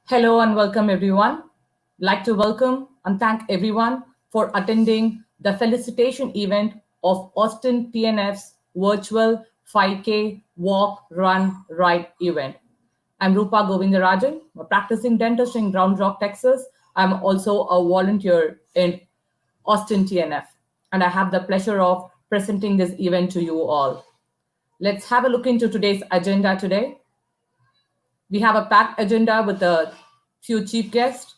Hello and welcome everyone. Like to welcome and thank everyone for attending the Felicitation event of Austin TNF's virtual 5K walk, run, ride event. I'm Rupa Govindarajan, a practicing dentist in Round Rock, Texas. I'm also a volunteer in Austin TNF, and I have the pleasure of presenting this event to you all. Let's have a look into today's agenda today. We have a packed agenda with a few chief guests.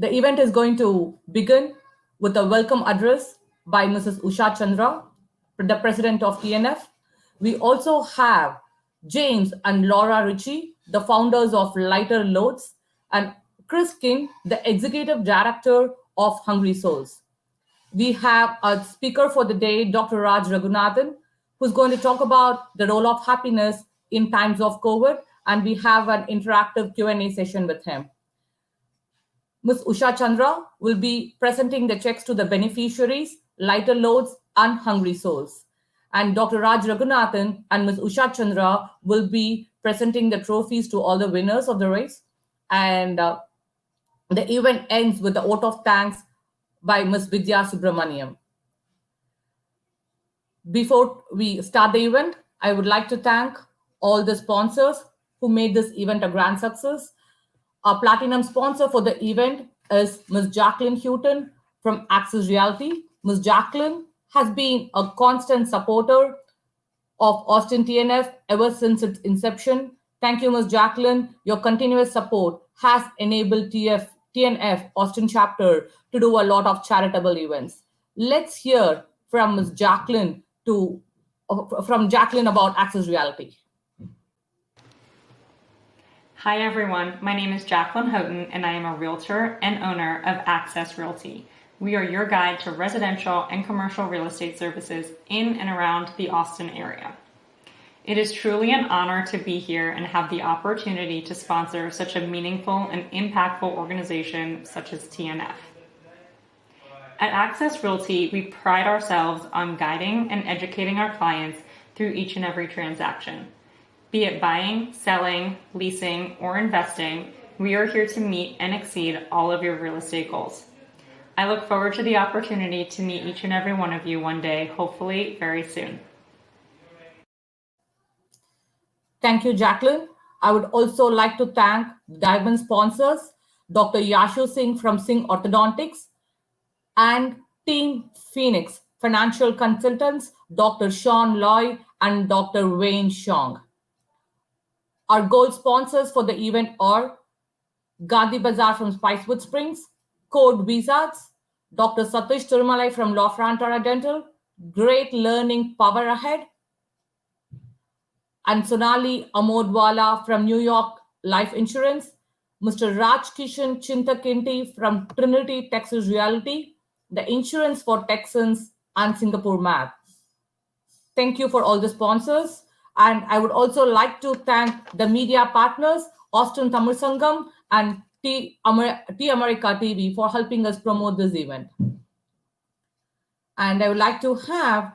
The event is going to begin with a welcome address by Mrs. Usha Chandra, the president of TNF. We also have James and Laura Ritchie, the founders of Lighter Loads, and Chris King, the executive director of Hungry Souls. We have a speaker for the day, Dr. Raj Raghunathan, who's going to talk about the role of happiness in times of COVID, and we have an interactive Q&A session with him. Ms. Usha Chandra will be presenting the checks to the beneficiaries, Lighter Loads, and Hungry Souls. And Dr. Raj Raghunathan and Ms. Usha Chandra will be presenting the trophies to all the winners of the race. And the event ends with the vote of thanks by Ms. Vidya Subramaniam. Before we start the event, I would like to thank all the sponsors who made this event a grand success. Our platinum sponsor for the event is Ms. Jacqueline Houghton from Access Reality. Ms. Jacqueline has been a constant supporter of Austin TNF ever since its inception. Thank you, Ms. Jacqueline. Your continuous support has enabled TNF Austin chapter to do a lot of charitable events. Let's hear from Ms. Jacqueline about Access Reality. Hi everyone, my name is Jacqueline Houghton and I am a realtor and owner of Access Realty. We are your guide to residential and commercial real estate services in and around the Austin area. It is truly an honor to be here and have the opportunity to sponsor such a meaningful and impactful organization such as TNF. At Access Realty, we pride ourselves on guiding and educating our clients through each and every transaction. Be it buying, selling, leasing, or investing, we are here to meet and exceed all of your real estate goals. I look forward to the opportunity to meet each and every one of you one day, hopefully very soon. Thank you, Jacqueline. I would also like to thank Diamond sponsors, Dr. Yashu Singh from Singh Orthodontics, and Team Phoenix Financial Consultants, Dr. Sean Loy and Dr. Wayne Shong. Our gold sponsors for the event are Gandhi Bazaar from Spicewood Springs, Code Wizards, Dr. Satish Tirumalai from Law Frantara Dental, Great Learning Power Ahead, and Sonali Amodwala from New York Life Insurance, Mr. Raj Kishan Chintakinti from Trinity Texas Realty, the Insurance for Texans, and Singapore Math. Thank you for all the sponsors. And I would also like to thank the media partners, Austin Tamil Sangam and T America TV for helping us promote this event. And I would like to have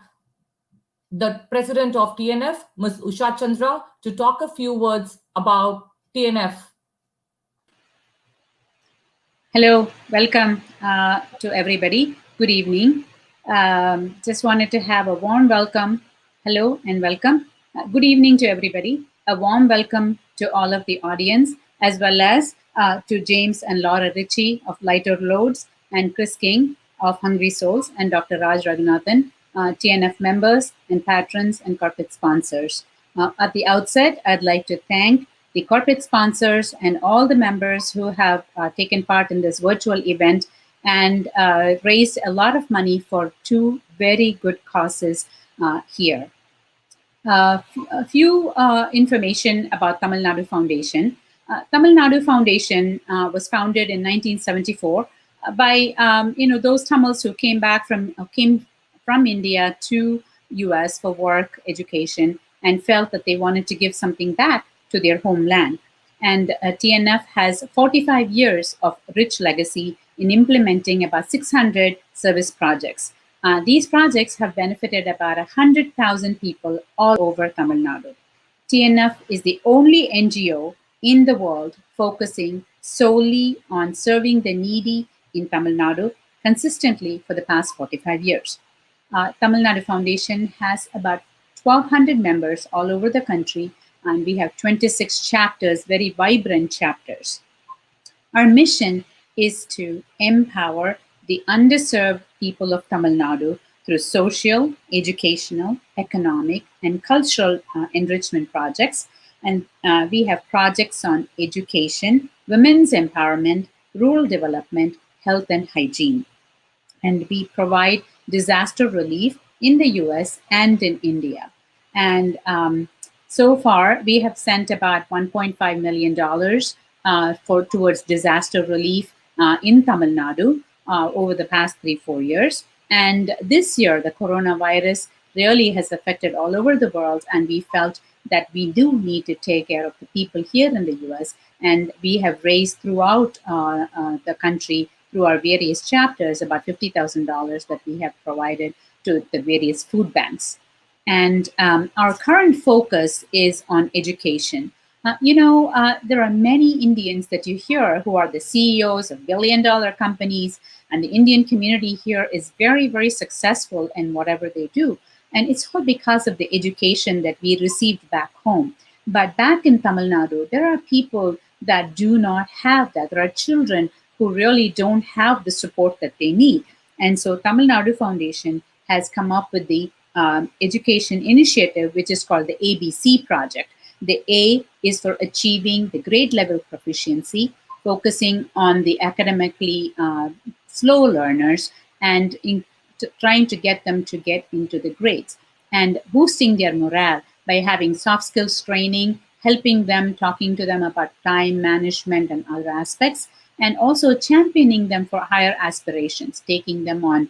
the president of TNF, Ms. Usha Chandra, to talk a few words about TNF. Hello, welcome to everybody. Good evening. Just wanted to have a warm welcome. Hello and welcome. Good evening to everybody. A warm welcome to all of the audience, as well as to James and Laura Ritchie of Lighter Loads, and Chris King of Hungry Souls, and Dr. Raj Raghunathan, TNF members and patrons and corporate sponsors. At the outset, I'd like to thank the corporate sponsors and all the members who have taken part in this virtual event and raised a lot of money for two very good causes here. A few information about Tamil Nadu Foundation. Tamil Nadu Foundation was founded in 1974 by those Tamils who came from India to US for work, education, and felt that they wanted to give something back to their homeland. And TNF has 45 years of rich legacy in implementing about 600 service projects. These projects have benefited about 100,000 people all over Tamil Nadu. TNF is the only NGO in the world focusing solely on serving the needy in Tamil Nadu consistently for the past 45 years. Tamil Nadu Foundation has about 1,200 members all over the country, and we have 26 chapters, very vibrant chapters. Our mission is to empower the underserved people of Tamil Nadu through social, educational, economic, and cultural enrichment projects. And we have projects on education, women's empowerment, rural development, health, and hygiene. And we provide disaster relief in the US and in India. And so far, we have sent about $1.5 million towards disaster relief in Tamil Nadu over the past 3-4 years. And this year, the coronavirus really has affected all over the world, and we felt that we do need to take care of the people here in the US. And we have raised throughout the country through our various chapters about $50,000 that we have provided to the various food banks. And our current focus is on education. There are many Indians that you hear who are the CEOs of billion-dollar companies, and the Indian community here is very, very successful in whatever they do. And it's all because of the education that we received back home. But back in Tamil Nadu, there are people that do not have that. There are children who really don't have the support that they need. And so Tamil Nadu Foundation has come up with the education initiative, which is called the ABC project. The A is for achieving the grade level proficiency, focusing on the academically slow learners and trying to get them to get into the grades, and boosting their morale by having soft skills training, helping them, talking to them about time management and other aspects, and also championing them for higher aspirations, taking them on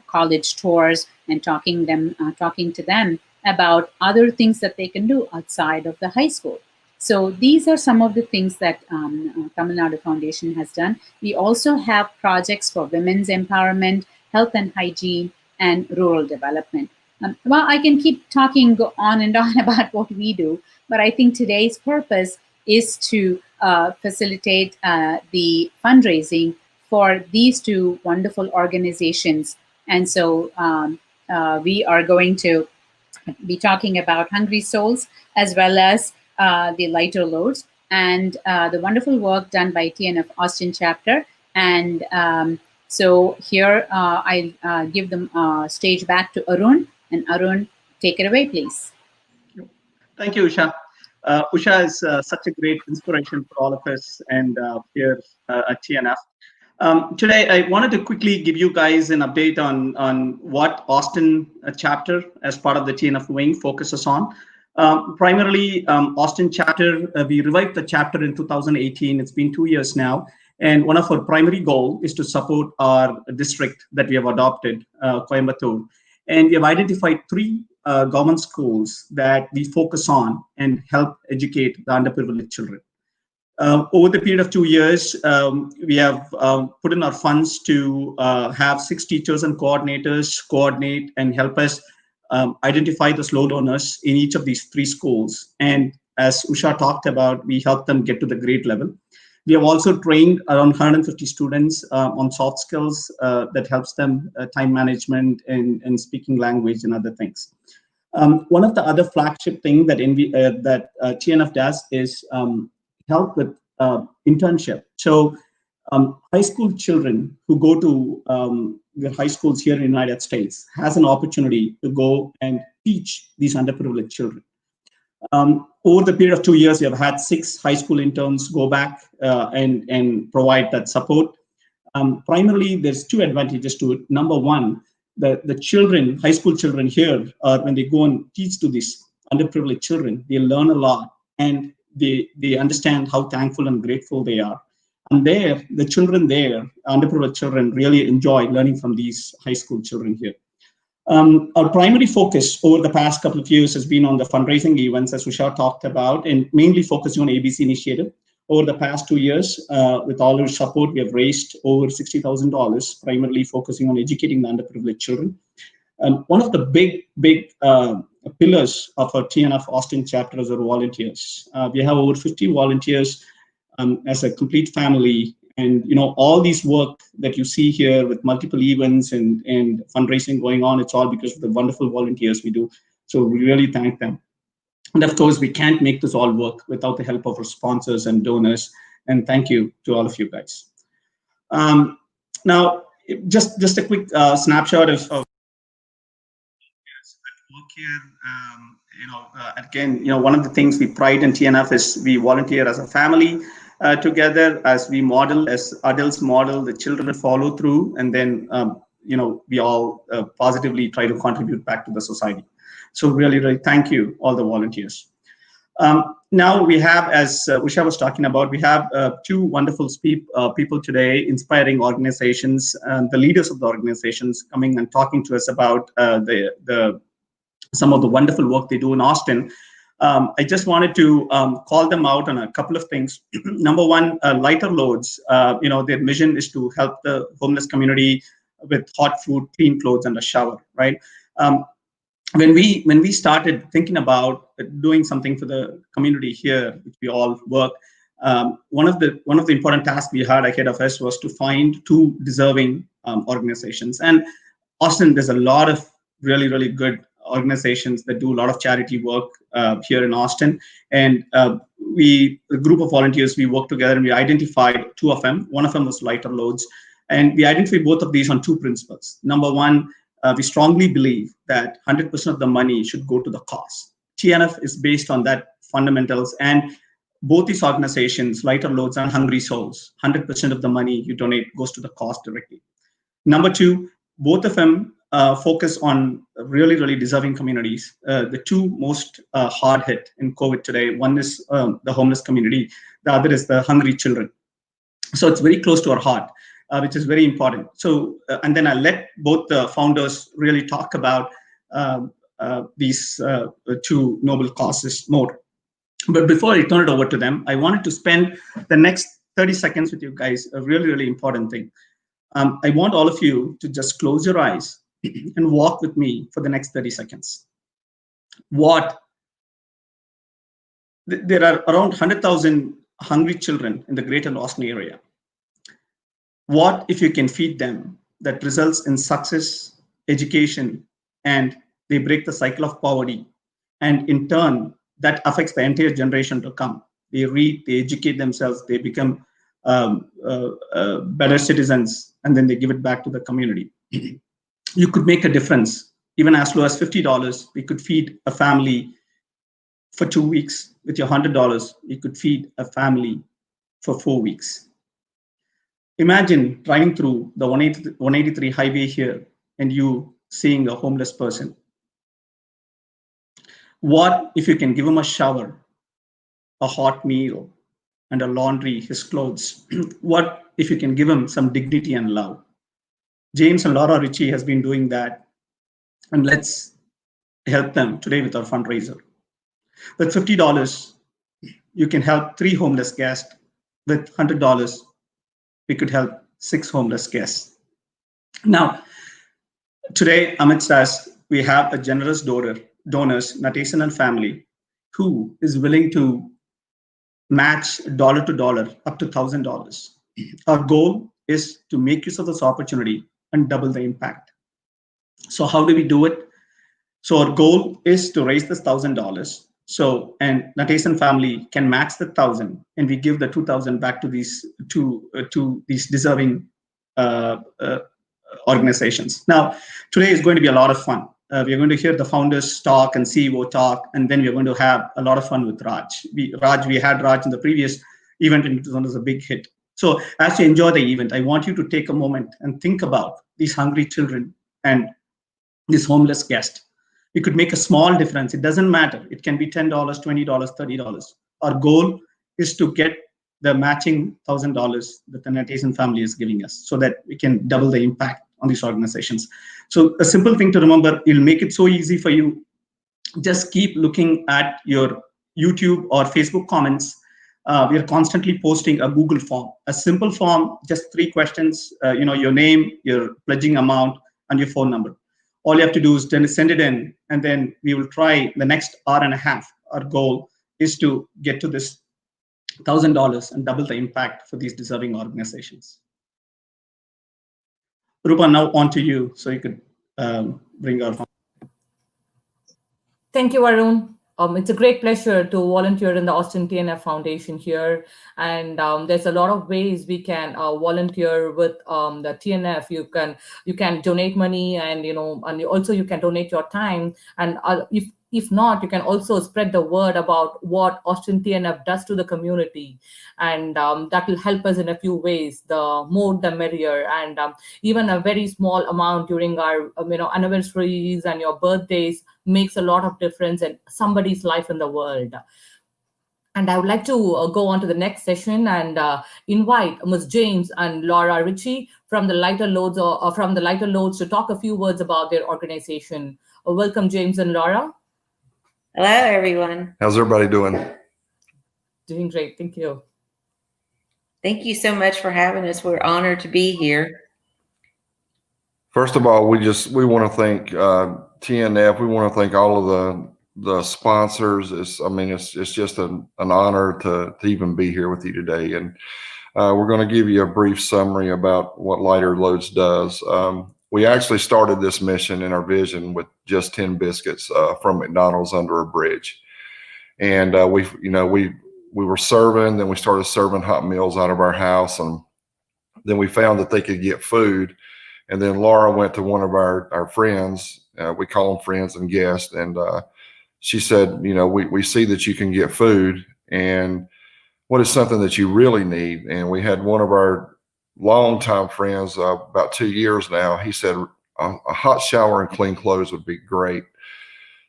college tours and talking to them about other things that they can do outside of the high school. So these are some of the things that Tamil Nadu Foundation has done. We also have projects for women's empowerment, health and hygiene, and rural development. Well, I can keep talking on and on about what we do, but I think today's purpose is to facilitate the fundraising for these two wonderful organizations. And so we are going to be talking about Hungry Souls as well as the Lighter Loads and the wonderful work done by TNF Austin chapter. And so here I give the stage back to Arun. And Arun, take it away, please. Thank you, Usha. Usha is such a great inspiration for all of us and here at TNF. Today, I wanted to quickly give you guys an update on what Austin chapter as part of the TNF wing focuses on. Primarily, Austin chapter, we revived the chapter in 2018. It's been 2 years now. And one of our primary goal is to support our district that we have adopted, Coimbatore. And we have identified 3 government schools that we focus on and help educate the underprivileged children. Over the period of 2 years, we have put in our funds to have 6 teachers and coordinators coordinate and help us identify the slow learners in each of these 3 schools. And as Usha talked about, we help them get to the grade level. We have also trained around 150 students on soft skills that helps them time management and speaking language and other things. One of the other flagship thing that TNF does is help with internship. So high school children who go to their high schools here in the United States has an opportunity to go and teach these underprivileged children. Over the period of 2 years, we have had 6 high school interns go back and provide that support. Primarily, there's 2 advantages to it. Number one, the children, high school children here, when they go and teach to these underprivileged children, they learn a lot and they understand how thankful and grateful they are. And there, the children there, underprivileged children, really enjoy learning from these high school children here. Our primary focus over the past couple of years has been on the fundraising events, as Usha talked about, and mainly focusing on ABC initiative. Over the past 2 years, with all your support, we have raised over $60,000, primarily focusing on educating the underprivileged children. One of the big pillars of our TNF Austin chapter as our volunteers. We have over 50 volunteers as a complete family. And all these work that you see here with multiple events and fundraising going on, it's all because of the wonderful volunteers we do. So we really thank them. And of course, we can't make this all work without the help of our sponsors and donors. And thank you to all of you guys. Now, just a quick snapshot of work here. Again, one of the things we pride in TNF is we volunteer as a family together, as we model, as adults model, the children follow through, and then we all positively try to contribute back to the society. So really, really thank you, all the volunteers. Now we have, as Usha was talking about, we have two wonderful people today, inspiring organizations, the leaders of the organizations coming and talking to us about some of the wonderful work they do in Austin. I just wanted to call them out on a couple of things. Number one, lighter loads. Their mission is to help the homeless community with hot food, clean clothes, and a shower. Right. When we started thinking about doing something for the community here, which we all work, one of the important tasks we had ahead of us was to find two deserving organizations. And Austin, there's a lot of really, really good organizations that do a lot of charity work here in Austin. And a group of volunteers, we worked together and we identified two of them. One of them was Lighter Loads. And we identified both of these on two principles. Number one, we strongly believe that 100% of the money should go to the cause. TNF is based on that fundamentals. And both these organizations, Lighter Loads and Hungry Souls, 100% of the money you donate goes to the cause directly. Number two, both of them focus on really, really deserving communities. The two most hard hit in COVID today, one is the homeless community, the other is the hungry children. So it's very close to our heart, which is very important. So, and then I'll let both the founders really talk about these two noble causes more. But before I turn it over to them, I wanted to spend the next 30 seconds with you guys, a really, really important thing. I want all of you to just close your eyes and walk with me for the next 30 seconds. There are around 100,000 hungry children in the greater Austin area. What if you can feed them that results in success, education, and they break the cycle of poverty, and in turn, that affects the entire generation to come. They read, they educate themselves, they become better citizens, and then they give it back to the community. You could make a difference. Even as low as $50, we could feed a family for 2 weeks. With your $100, you could feed a family for 4 weeks. Imagine driving through the 183 highway here and you seeing a homeless person. What if you can give him a shower, a hot meal, and a laundry, his clothes? What if you can give him some dignity and love? James and Laura Ritchie has been doing that, and let's help them today with our fundraiser. With $50, you can help 3 homeless guests. With $100, we could help 6 homeless guests. Now, today amidst us, we have a generous donors, Natesan and family, who is willing to match dollar to dollar up to $1,000. Our goal is to make use of this opportunity and double the impact. So how do we do it? So our goal is to raise this $1,000. So, and Natesan family can match the 1,000, and we give the 2,000 back to these these deserving organizations. Now, today is going to be a lot of fun. We are going to hear the founders talk and CEO talk, and then we are going to have a lot of fun with Raj. We had Raj in the previous event, and it was a big hit. So as you enjoy the event, I want you to take a moment and think about these hungry children and this homeless guest. We could make a small difference. It doesn't matter. It can be $10, $20, $30. Our goal is to get the matching $1,000 that the Natesan family is giving us so that we can double the impact on these organizations. So a simple thing to remember, it'll make it so easy for you. Just keep looking at your YouTube or Facebook comments. We are constantly posting a Google form, a simple form, just 3 questions, your name, your pledging amount, and your phone number. All you have to do is send it in, and then we will try the next hour and a half. Our goal is to get to this $1,000 and double the impact for these deserving organizations. Rupa, now on to you, so you could bring our. Thank you, Arun. It's a great pleasure to volunteer in the Austin TNF Foundation here, and there's a lot of ways we can volunteer with the TNF. You can donate money, and also you can donate your time. And if not, you can also spread the word about what Austin TNF does to the community, and that will help us in a few ways. The more, the merrier, and even a very small amount during our anniversaries and your birthdays makes a lot of difference in somebody's life in the world. And I would like to go on to the next session and invite Ms. James and Laura Ritchie from the Lighter Loads to talk a few words about their organization. Welcome, James and Laura. Hello, everyone. How's everybody doing? Doing great, thank you. Thank you so much for having us. We're honored to be here. First of all, we want to thank TNF. We want to thank all of the sponsors. It's just an honor to even be here with you today. And we're going to give you a brief summary about what Lighter Loads does. We actually started this mission in our vision with just 10 biscuits from McDonald's under a bridge. And we were serving, then we started serving hot meals out of our house, and then we found that they could get food. And then Laura went to one of our friends, we call them friends and guests, and she said, we see that you can get food, and what is something that you really need? And we had one of our longtime friends, about 2 years now, he said a hot shower and clean clothes would be great.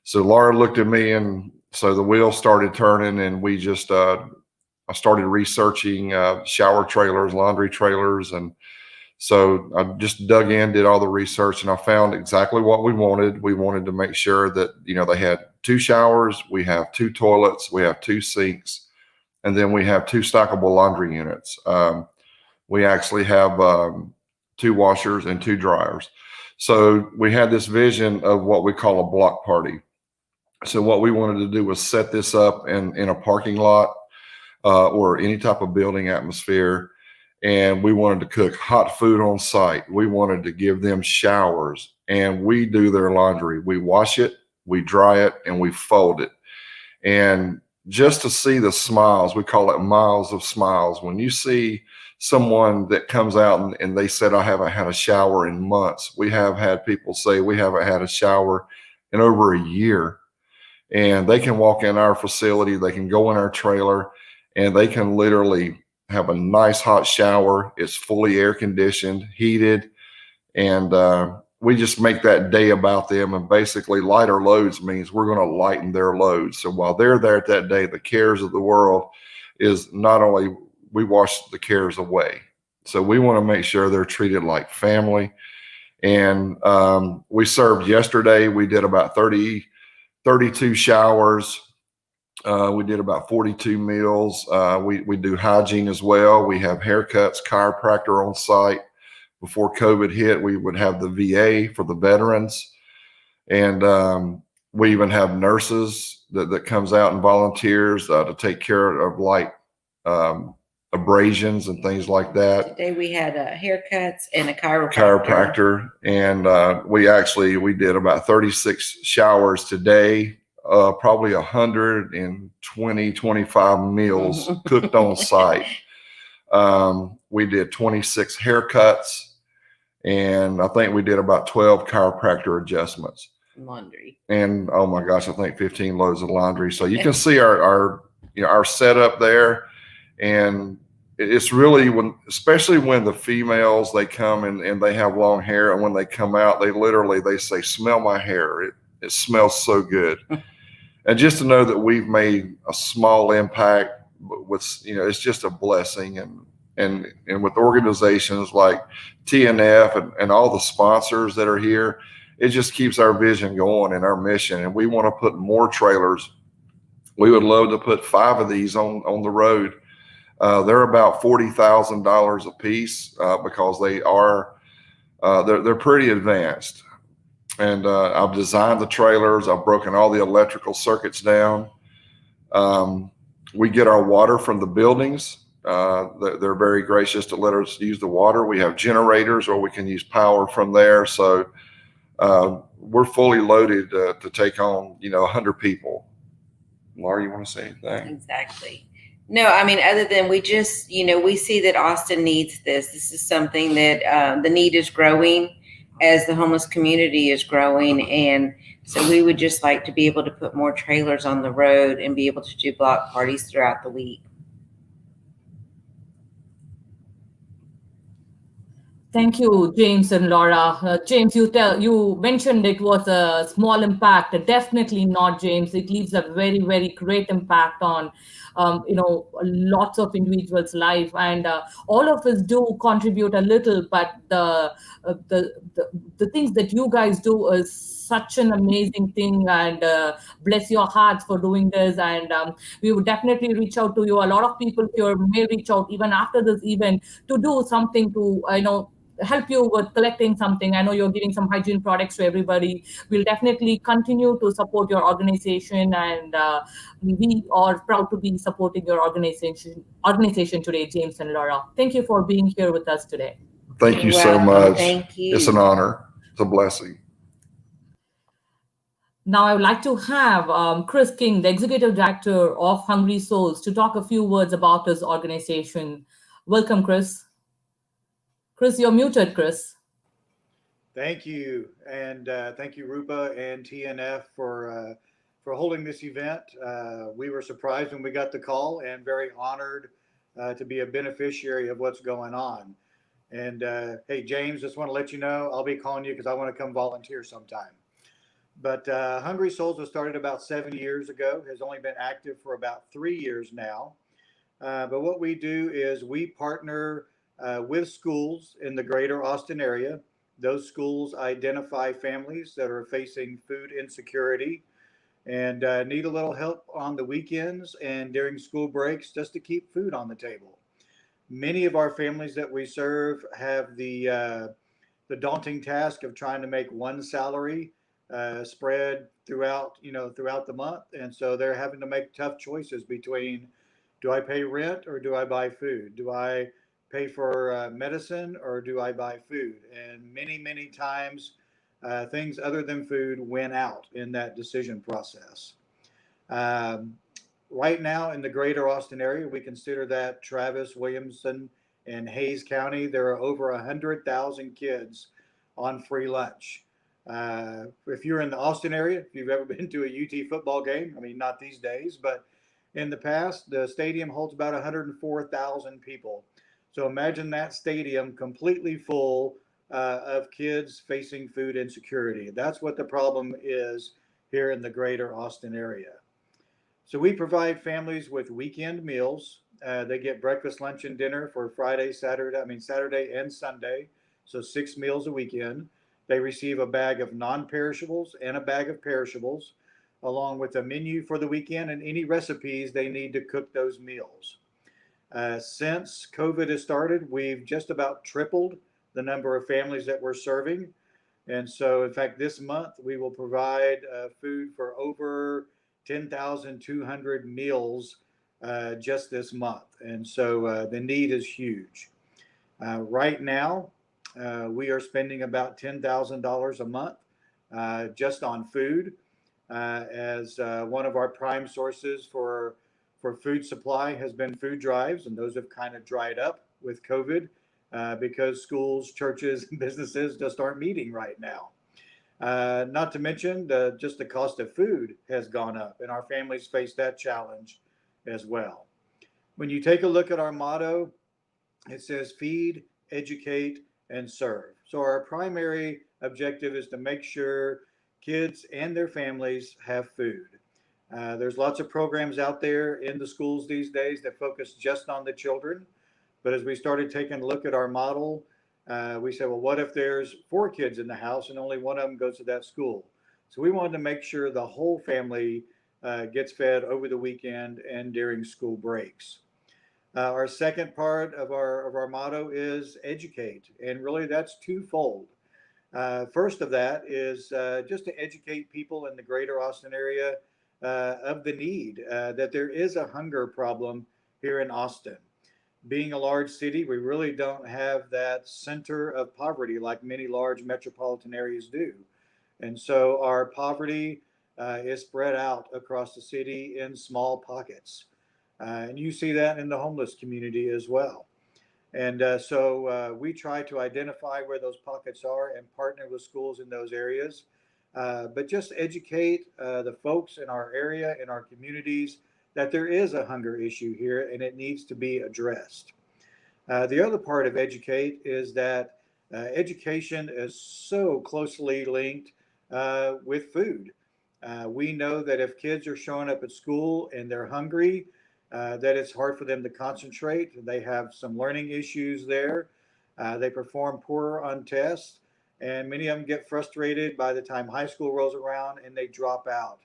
So Laura looked at me, and so the wheels started turning, and we just I started researching shower trailers, laundry trailers, and so I just dug in, did all the research, and I found exactly what we wanted. We wanted to make sure that they had 2 showers, we have 2 toilets, we have 2 sinks, and then we have 2 stackable laundry units. We actually have 2 washers and 2 dryers. So we had this vision of what we call a block party. So what we wanted to do was set this up in a parking lot or any type of building atmosphere. And we wanted to cook hot food on site. We wanted to give them showers, and we do their laundry. We wash it, we dry it, and we fold it. And just to see the smiles, we call it miles of smiles. When you see someone that comes out and they said, I haven't had a shower in months. We have had people say we haven't had a shower in over a year. And they can walk in our facility, they can go in our trailer, and they can literally have a nice hot shower. It's fully air conditioned, heated, and we just make that day about them. And basically Lighter Loads means we're going to lighten their loads. So while they're there at that day, the cares of the world is not only we wash the cares away. So we want to make sure they're treated like family. And we served yesterday, we did about 32 showers. We did about 42 meals. We do hygiene as well. We have haircuts, chiropractor on site. Before COVID hit, we would have the VA for the veterans. And we even have nurses that comes out and volunteers to take care of light abrasions and things like that. Today we had haircuts and a Chiropractor. And we did about 36 showers today. Probably 120, 25 meals cooked on site. We did 26 haircuts, and I think we did about 12 chiropractor adjustments. Laundry. And oh my gosh, I think 15 loads of laundry. So you can see our setup there, and it's really especially when the females, they come and they have long hair, and when they come out, they say, smell my hair. It smells so good. And just to know that we've made a small impact with, it's just a blessing. And with organizations like TNF and all the sponsors that are here, it just keeps our vision going and our mission. And we want to put more trailers. We would love to put 5 of these on the road. They're about $40,000 a piece because they're pretty advanced. and I've designed the trailers. I've broken all the electrical circuits down. We get our water from the buildings. They're very gracious to let us use the water. We have generators, or we can use power from there. So we're fully loaded to take on, 100 people. Laura, you want to say anything? Exactly. No, I mean, other than we just, we see that Austin needs this. This is something that the need is growing as the homeless community is growing. And so we would just like to be able to put more trailers on the road and be able to do block parties throughout the week. Thank you, James and Laura. James, you mentioned it was a small impact. Definitely not, James. It leaves a very, very great impact on, lots of individuals' life, and all of us do contribute a little. But the things that you guys do is such an amazing thing, and bless your hearts for doing this. And we would definitely reach out to you. A lot of people here may reach out even after this event to do something to, help you with collecting something. I know you're giving some hygiene products to everybody. We'll definitely continue to support your organization, and we are proud to be supporting your organization today, James and Laura. Thank you for being here with us today. Thank you You're so welcome. much. Thank you. It's an honor. It's a blessing. Now, I would like to have Chris King, the Executive Director of Hungry Souls, to talk a few words about his organization. Welcome, Chris. Chris, you're muted, Chris. Thank you, and thank you, Rupa and TNF for holding this event. We were surprised when we got the call, and very honored to be a beneficiary of what's going on. And hey, James, just want to let you know I'll be calling you because I want to come volunteer sometime. But Hungry Souls was started about 7 years ago, has only been active for about 3 years now. But what we do is we partner with schools in the greater Austin area. Those schools identify families that are facing food insecurity and need a little help on the weekends and during school breaks just to keep food on the table. Many of our families that we serve have the daunting task of trying to make one salary spread throughout the month, and so they're having to make tough choices between, do I pay rent or do I buy food? Do I pay for medicine or do I buy food? And many times, things other than food win out in that decision process. Um, right now in the greater Austin area, we consider that Travis, Williamson, and Hayes County, there are over 100,000 kids on free lunch. If you're in the Austin area, if you've ever been to a UT football game, I mean, not these days, but in the past, the stadium holds about 104,000 people. So imagine that stadium completely full of kids facing food insecurity. That's what the problem is here in the greater Austin area. So we provide families with weekend meals. They get breakfast, lunch, and dinner for Saturday and Sunday. So 6 meals a weekend. They receive a bag of non-perishables and a bag of perishables, along with a menu for the weekend and any recipes they need to cook those meals. Since COVID has started, we've just about tripled the number of families that we're serving. And so, in fact, this month we will provide food for over 10,200 meals just this month. And so the need is huge. Right now, we are spending about $10,000 a month just on food, as one of our prime sources for food supply has been food drives, and those have kind of dried up with COVID because schools, churches, and businesses just aren't meeting right now. Not to mention just the cost of food has gone up, and our families face that challenge as well. When you take a look at our motto, it says feed, educate, and serve. So our primary objective is to make sure kids and their families have food. There's lots of programs out there in the schools these days that focus just on the children. But as we started taking a look at our model, we said, well, what if there's 4 kids in the house and only one of them goes to that school? So we wanted to make sure the whole family gets fed over the weekend and during school breaks. Our second part of our motto is educate, and really that's twofold. First of that is just to educate people in the greater Austin area of the need, that there is a hunger problem here in Austin. Being a large city, we really don't have that center of poverty like many large metropolitan areas do. And so our poverty is spread out across the city in small pockets. And you see that in the homeless community as well. And so we try to identify where those pockets are and partner with schools in those areas. But just educate the folks in our area, in our communities, that there is a hunger issue here and it needs to be addressed. The other part of educate is that education is so closely linked with food. We know that if kids are showing up at school and they're hungry, that it's hard for them to concentrate. They have some learning issues there. They perform poorer on tests, and many of them get frustrated by the time high school rolls around and they drop out,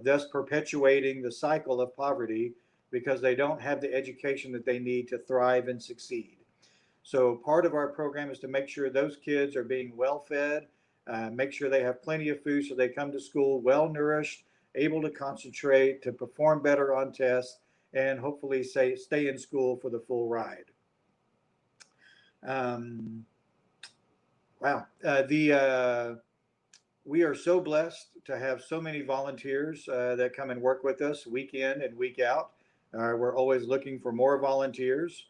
thus perpetuating the cycle of poverty because they don't have the education that they need to thrive and succeed. So part of our program is to make sure those kids are being well fed, make sure they have plenty of food so they come to school well nourished, able to concentrate, to perform better on tests, and hopefully stay in school for the full ride. We are so blessed to have so many volunteers that come and work with us week in and week out. We're always looking for more volunteers.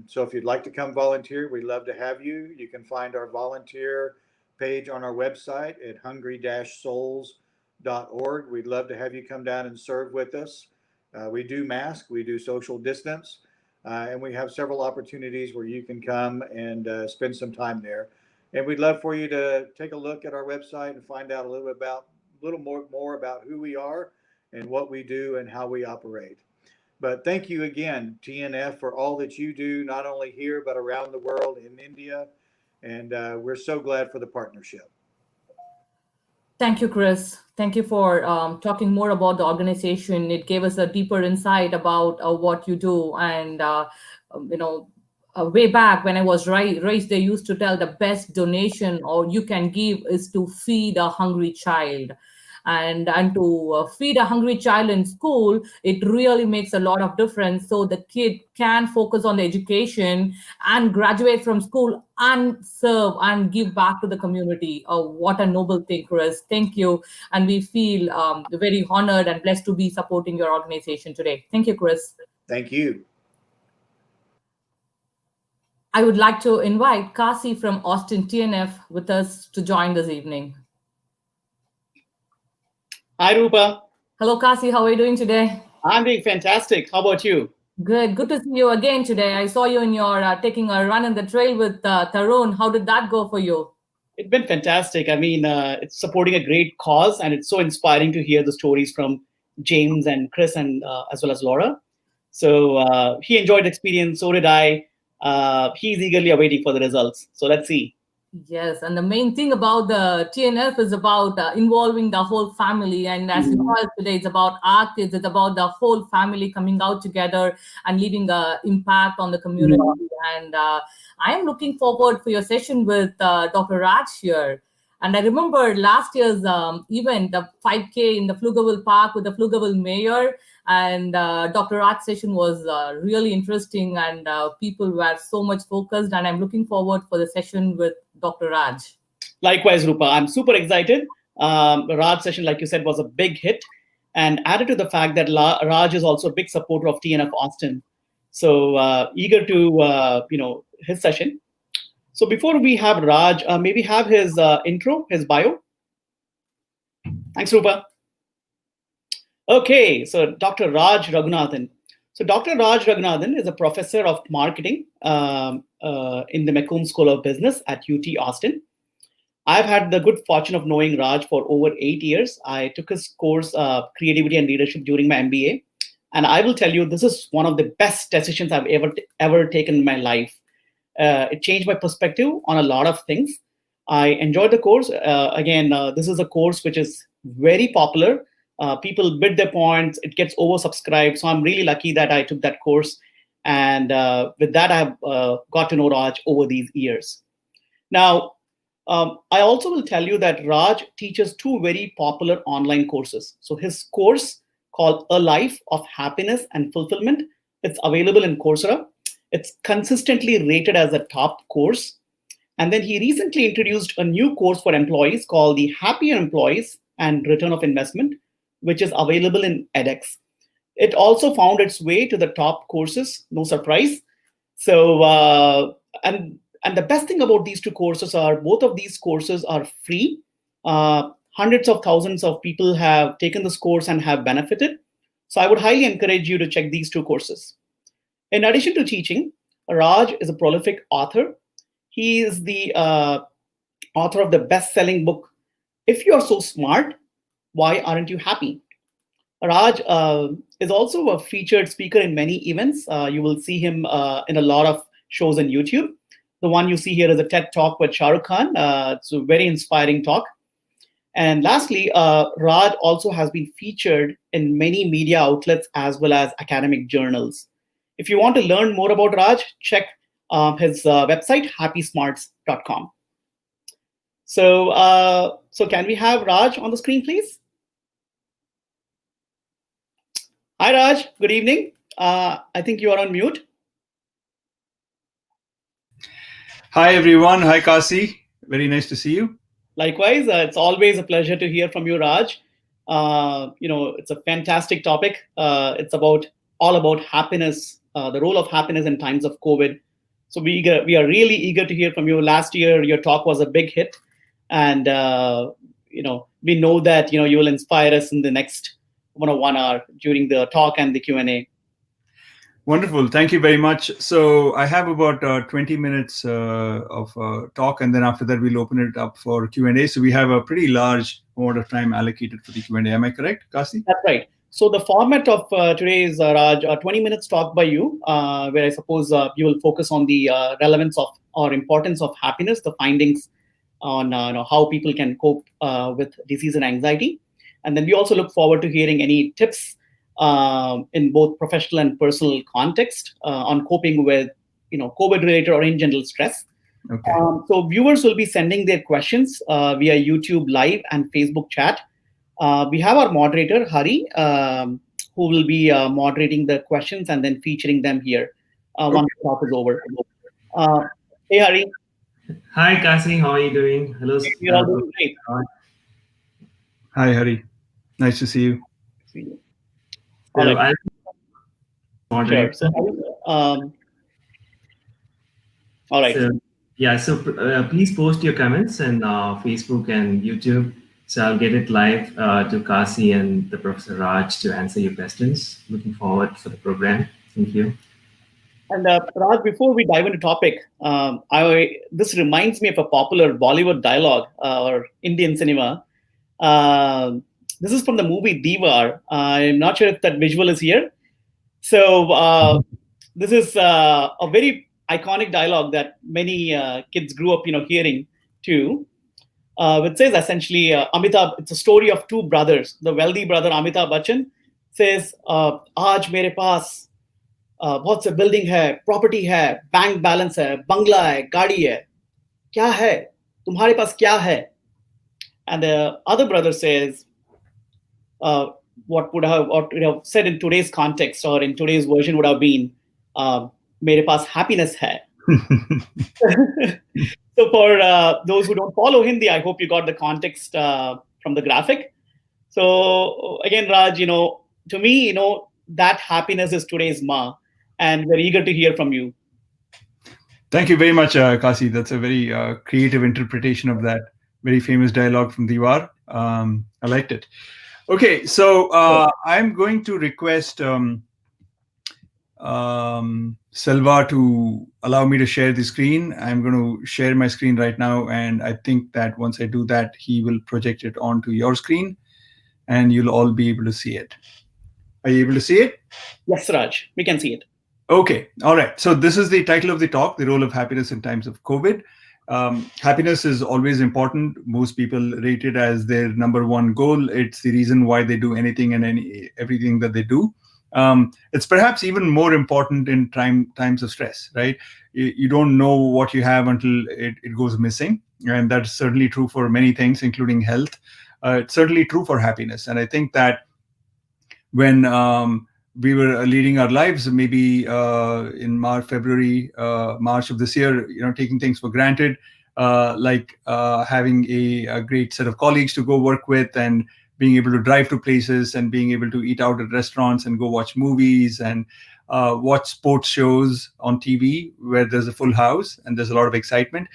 So if you'd like to come volunteer, we'd love to have you. You can find our volunteer page on our website at hungry-souls.org. We'd love to have you come down and serve with us. We do mask, we do social distance, and we have several opportunities where you can come and spend some time there. And we'd love for you to take a look at our website and find out a little more about who we are and what we do and how we operate. But thank you again, TNF, for all that you do, not only here, but around the world, in India. And we're so glad for the partnership. Thank you, Chris. Thank you for talking more about the organization. It gave us a deeper insight about what you do. And, way back when I was raised, they used to tell the best donation or you can give is to feed a hungry child. And to feed a hungry child in school, it really makes a lot of difference. So the kid can focus on the education and graduate from school and serve and give back to the community. Oh, what a noble thing, Chris. Thank you. And we feel very honored and blessed to be supporting your organization today. Thank you, Chris. Thank you. I would like to invite Kasi from Austin TNF with us to join this evening. Hi, Rupa. Hello, Kasi. How are you doing today? I'm doing fantastic. How about you? Good. Good to see you again today. I saw you in your taking a run in the trail with Tarun. How did that go for you? It's been fantastic. I mean, it's supporting a great cause, and it's so inspiring to hear the stories from James and Chris and as well as Laura. So he enjoyed the experience. So did I. He's eagerly awaiting for the results. So let's see. Yes, and the main thing about the TNF is about involving the whole family. And as you know, today, it's about our kids. It's about the whole family coming out together and leaving an impact on the community. And I am looking forward for your session with Dr. Raj here. And I remember last year's event, the 5K in the Pflugerville Park with the Pflugerville mayor. And Dr. Raj's session was really interesting, and people were so much focused. And I'm looking forward for the session with Dr. Raj. Likewise, Rupa. I'm super excited. The Raj session, like you said, was a big hit. And added to the fact that Raj is also a big supporter of TNF Austin. So eager to, his session. So before we have Raj, maybe have his intro, his bio. Thanks, Rupa. Okay, so Dr. Raj Raghunathan. So Dr. Raj Raghunathan is a professor of marketing in the McCombs School of Business at UT Austin. I've had the good fortune of knowing Raj for over 8 years. I took his course, Creativity and Leadership, during my MBA. And I will tell you, this is one of the best decisions I've ever taken in my life. It changed my perspective on a lot of things. I enjoyed the course. This is a course which is very popular. People bid their points. It gets oversubscribed. So I'm really lucky that I took that course. And with that, I've got to know Raj over these years. Now, I also will tell you that Raj teaches 2 very popular online courses. So his course called A Life of Happiness and Fulfillment, it's available in Coursera. It's consistently rated as a top course. And then he recently introduced a new course for employees called the Happier Employees and Return of Investment, which is available in edX. It also found its way to the top courses, no surprise. So, and the best thing about these 2 courses are both of these courses are free. Hundreds of thousands of people have taken this course and have benefited. So I would highly encourage you to check these 2 courses. In addition to teaching, Raj is a prolific author. He is the author of the best-selling book, If You Are So Smart, Why Aren't You Happy? Raj is also a featured speaker in many events. You will see him in a lot of shows on YouTube. The one you see here is a TED Talk with Shah Rukh Khan. It's a very inspiring talk. And lastly, Raj also has been featured in many media outlets as well as academic journals. If you want to learn more about Raj, check his website, happysmarts.com. So can we have Raj on the screen, please? Hi, Raj. Good evening. I think you are on mute. Hi, everyone. Hi, Kasi. Very nice to see you. Likewise, it's always a pleasure to hear from you, Raj. It's a fantastic topic. It's all about happiness, the role of happiness in times of COVID. So we are really eager to hear from you. Last year, your talk was a big hit, and we know that you will inspire us in the next 1 hour during the talk and the Q&A. Wonderful. Thank you very much. So I have about 20 minutes of talk, and then after that, we'll open it up for Q&A. So we have a pretty large amount of time allocated for the Q&A. Am I correct, Kasi? That's right. So the format of today is, Raj, a 20 minutes talk by you, where I suppose you will focus on the relevance of or importance of happiness, the findings on how people can cope with disease and anxiety. And then we also look forward to hearing any tips in both professional and personal context on coping with COVID-related or in general stress. Okay. So viewers will be sending their questions via YouTube Live and Facebook chat. We have our moderator, Hari, who will be moderating the questions and then featuring them here once the talk is over. Hey, Hari. Hi, Kasi. How are you doing? Hello. You're all doing great. Hi, Hari. Nice to see you. All right. Sure. So, all right. So please post your comments on Facebook and YouTube. So I'll get it live to Kasi and the Professor Raj to answer your questions. Looking forward for the program. Thank you. And Raj, before we dive into topic, this reminds me of a popular Bollywood dialogue or Indian cinema. This is from the movie Diwar. I'm not sure if that visual is here. So this is a very iconic dialogue that many kids grew up, hearing too. Which says essentially, Amitabh, it's a story of 2 brothers. The wealthy brother Amitabh Bachchan says, "Aaj mere paas बहुत से building है, property है, bank balance है, बंगला है, गाड़ी है, क्या है, तुम्हारे पास क्या है?" And the other brother says, what would have said in today's context or in today's version would have been, "मेरे पास happiness है." So for those who don't follow Hindi, I hope you got the context from the graphic. So again, Raj, to me, that happiness is today's ma, and we're eager to hear from you. Thank you very much, Kasi. That's a very creative interpretation of that very famous dialogue from Diwar. I liked it. Okay, so I'm going to request Selva to allow me to share the screen. I'm going to share my screen right now, and I think that once I do that, he will project it onto your screen, and you'll all be able to see it. Are you able to see it? Yes, Raj, we can see it. Okay, all right. So this is the title of the talk, The Role of Happiness in Times of COVID. Happiness is always important. Most people rate it as their number 1 goal. It's the reason why they do anything and everything that they do. It's perhaps even more important in times of stress, right? You don't know what you have until it goes missing. and that's certainly true for many things, including health. It's certainly true for happiness. And I think that when we were leading our lives, maybe in March of this year, taking things for granted, like having a great set of colleagues to go work with, and being able to drive to places, and being able to eat out at restaurants and go watch movies, and watch sports shows on TV where there's a full house and there's a lot of excitement.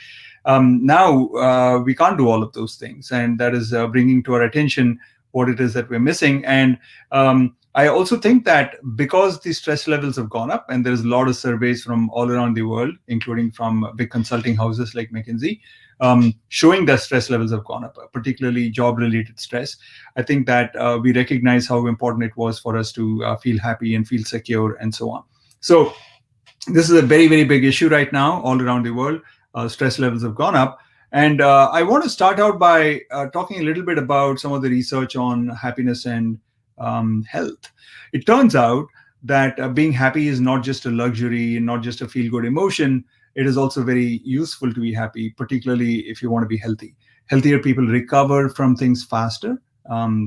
Now we can't do all of those things, and that is bringing to our attention what it is that we're missing. And I also think that because the stress levels have gone up, and there's a lot of surveys from all around the world, including from big consulting houses like McKinsey, showing that stress levels have gone up, particularly job-related stress. I think that we recognize how important it was for us to feel happy and feel secure and so on. So this is a very, very big issue right now all around the world. Stress levels have gone up. And I want to start out by talking a little bit about some of the research on happiness and health. It turns out that being happy is not just a luxury and not just a feel-good emotion. It is also very useful to be happy, particularly if you want to be healthy. Healthier people recover from things faster.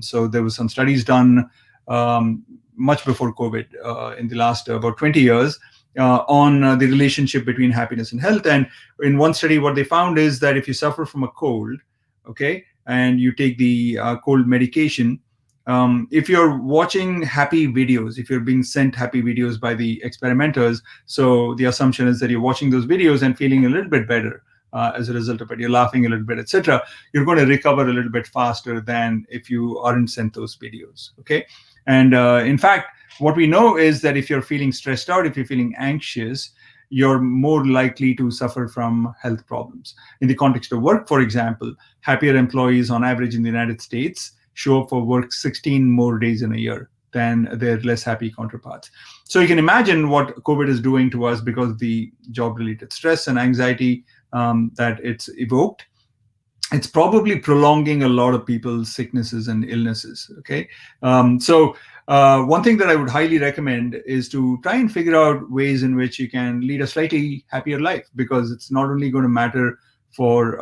So there was some studies done much before COVID in the last about 20 years on the relationship between happiness and health. And in one study, what they found is that if you suffer from a cold, okay, and you take the cold medication, if you're watching happy videos, if you're being sent happy videos by the experimenters, so the assumption is that you're watching those videos and feeling a little bit better as a result of it, you're laughing a little bit, etc., you're going to recover a little bit faster than if you aren't sent those videos, okay? And in fact, what we know is that if you're feeling stressed out, if you're feeling anxious, you're more likely to suffer from health problems. In the context of work, for example, happier employees on average in the United States show up for work 16 more days in a year than their less happy counterparts. So you can imagine what COVID is doing to us because of the job-related stress and anxiety that it's evoked. It's probably prolonging a lot of people's sicknesses and illnesses, okay? So one thing that I would highly recommend is to try and figure out ways in which you can lead a slightly happier life, because it's not only going to matter for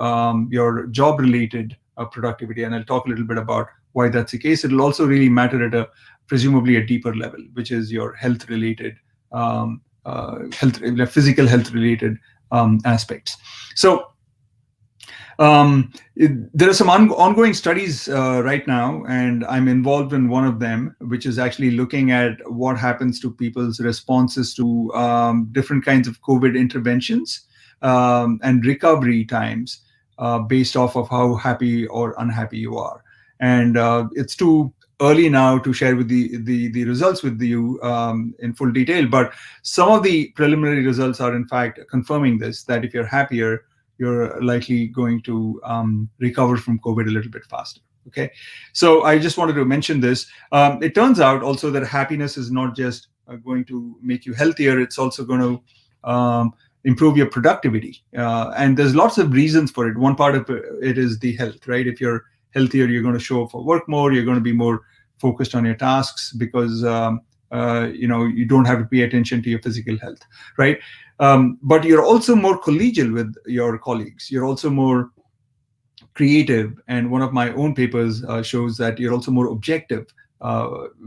your job-related productivity, and I'll talk a little bit about why that's the case. It'll also really matter at a presumably a deeper level, which is your health-related, physical health-related aspects. So there are some ongoing studies right now, and I'm involved in one of them, which is actually looking at what happens to people's responses to different kinds of COVID interventions and recovery times based off of how happy or unhappy you are. And it's too early now to share with the results with you in full detail, but some of the preliminary results are in fact confirming this, that if you're happier, you're likely going to recover from COVID a little bit faster, okay? So I just wanted to mention this. It turns out also that happiness is not just going to make you healthier, it's also going to improve your productivity. And there's lots of reasons for it. One part of it is the health, right? If you're healthier, you're going to show up for work more, you're going to be more focused on your tasks because you don't have to pay attention to your physical health, right? But you're also more collegial with your colleagues. You're also more creative. And one of my own papers shows that you're also more objective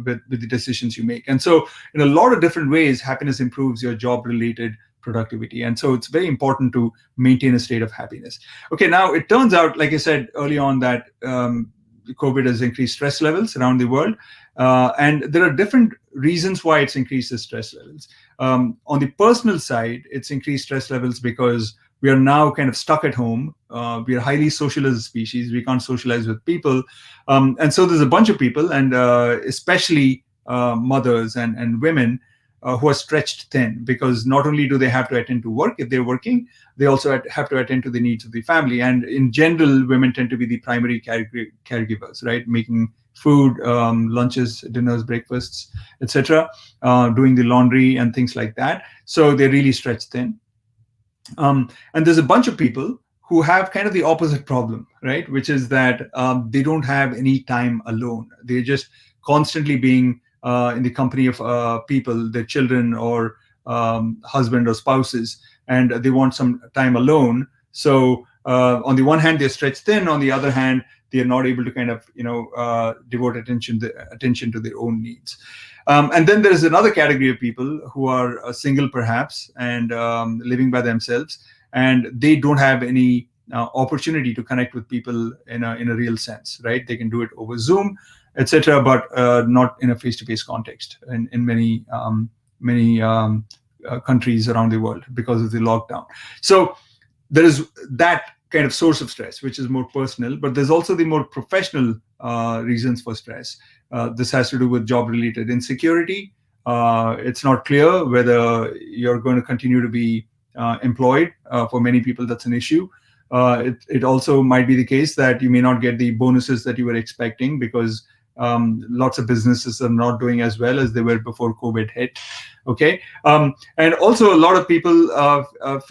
with the decisions you make. And so in a lot of different ways, happiness improves your job-related productivity. And so it's very important to maintain a state of happiness. Okay, now it turns out, like I said early on, that COVID has increased stress levels around the world. And there are different reasons why it's increased the stress levels. On the personal side, it's increased stress levels because we are now kind of stuck at home. We are highly social as a species. We can't socialize with people. And so there's a bunch of people, and especially mothers and women who are stretched thin, because not only do they have to attend to work if they're working, they also have to attend to the needs of the family. And in general, women tend to be the primary caregivers, right? Making food, lunches, dinners, breakfasts, etc., doing the laundry and things like that. So they're really stretched thin. And there's a bunch of people who have kind of the opposite problem, right? Which is that they don't have any time alone. They're just constantly being in the company of people, their children or husband or spouses, and they want some time alone. So on the one hand, they're stretched thin. On the other hand, they are not able to kind of, devote attention to their own needs. And then there is another category of people who are single, perhaps, and living by themselves, and they don't have any opportunity to connect with people in a real sense, right? They can do it over Zoom, etc., but not in a face-to-face context in many countries around the world because of the lockdown. So there is that kind of source of stress, which is more personal, but there's also the more professional reasons for stress. This has to do with job-related insecurity. It's not clear whether you're going to continue to be employed. For many people, that's an issue. It also might be the case that you may not get the bonuses that you were expecting because lots of businesses are not doing as well as they were before COVID hit. Okay, and also a lot of people are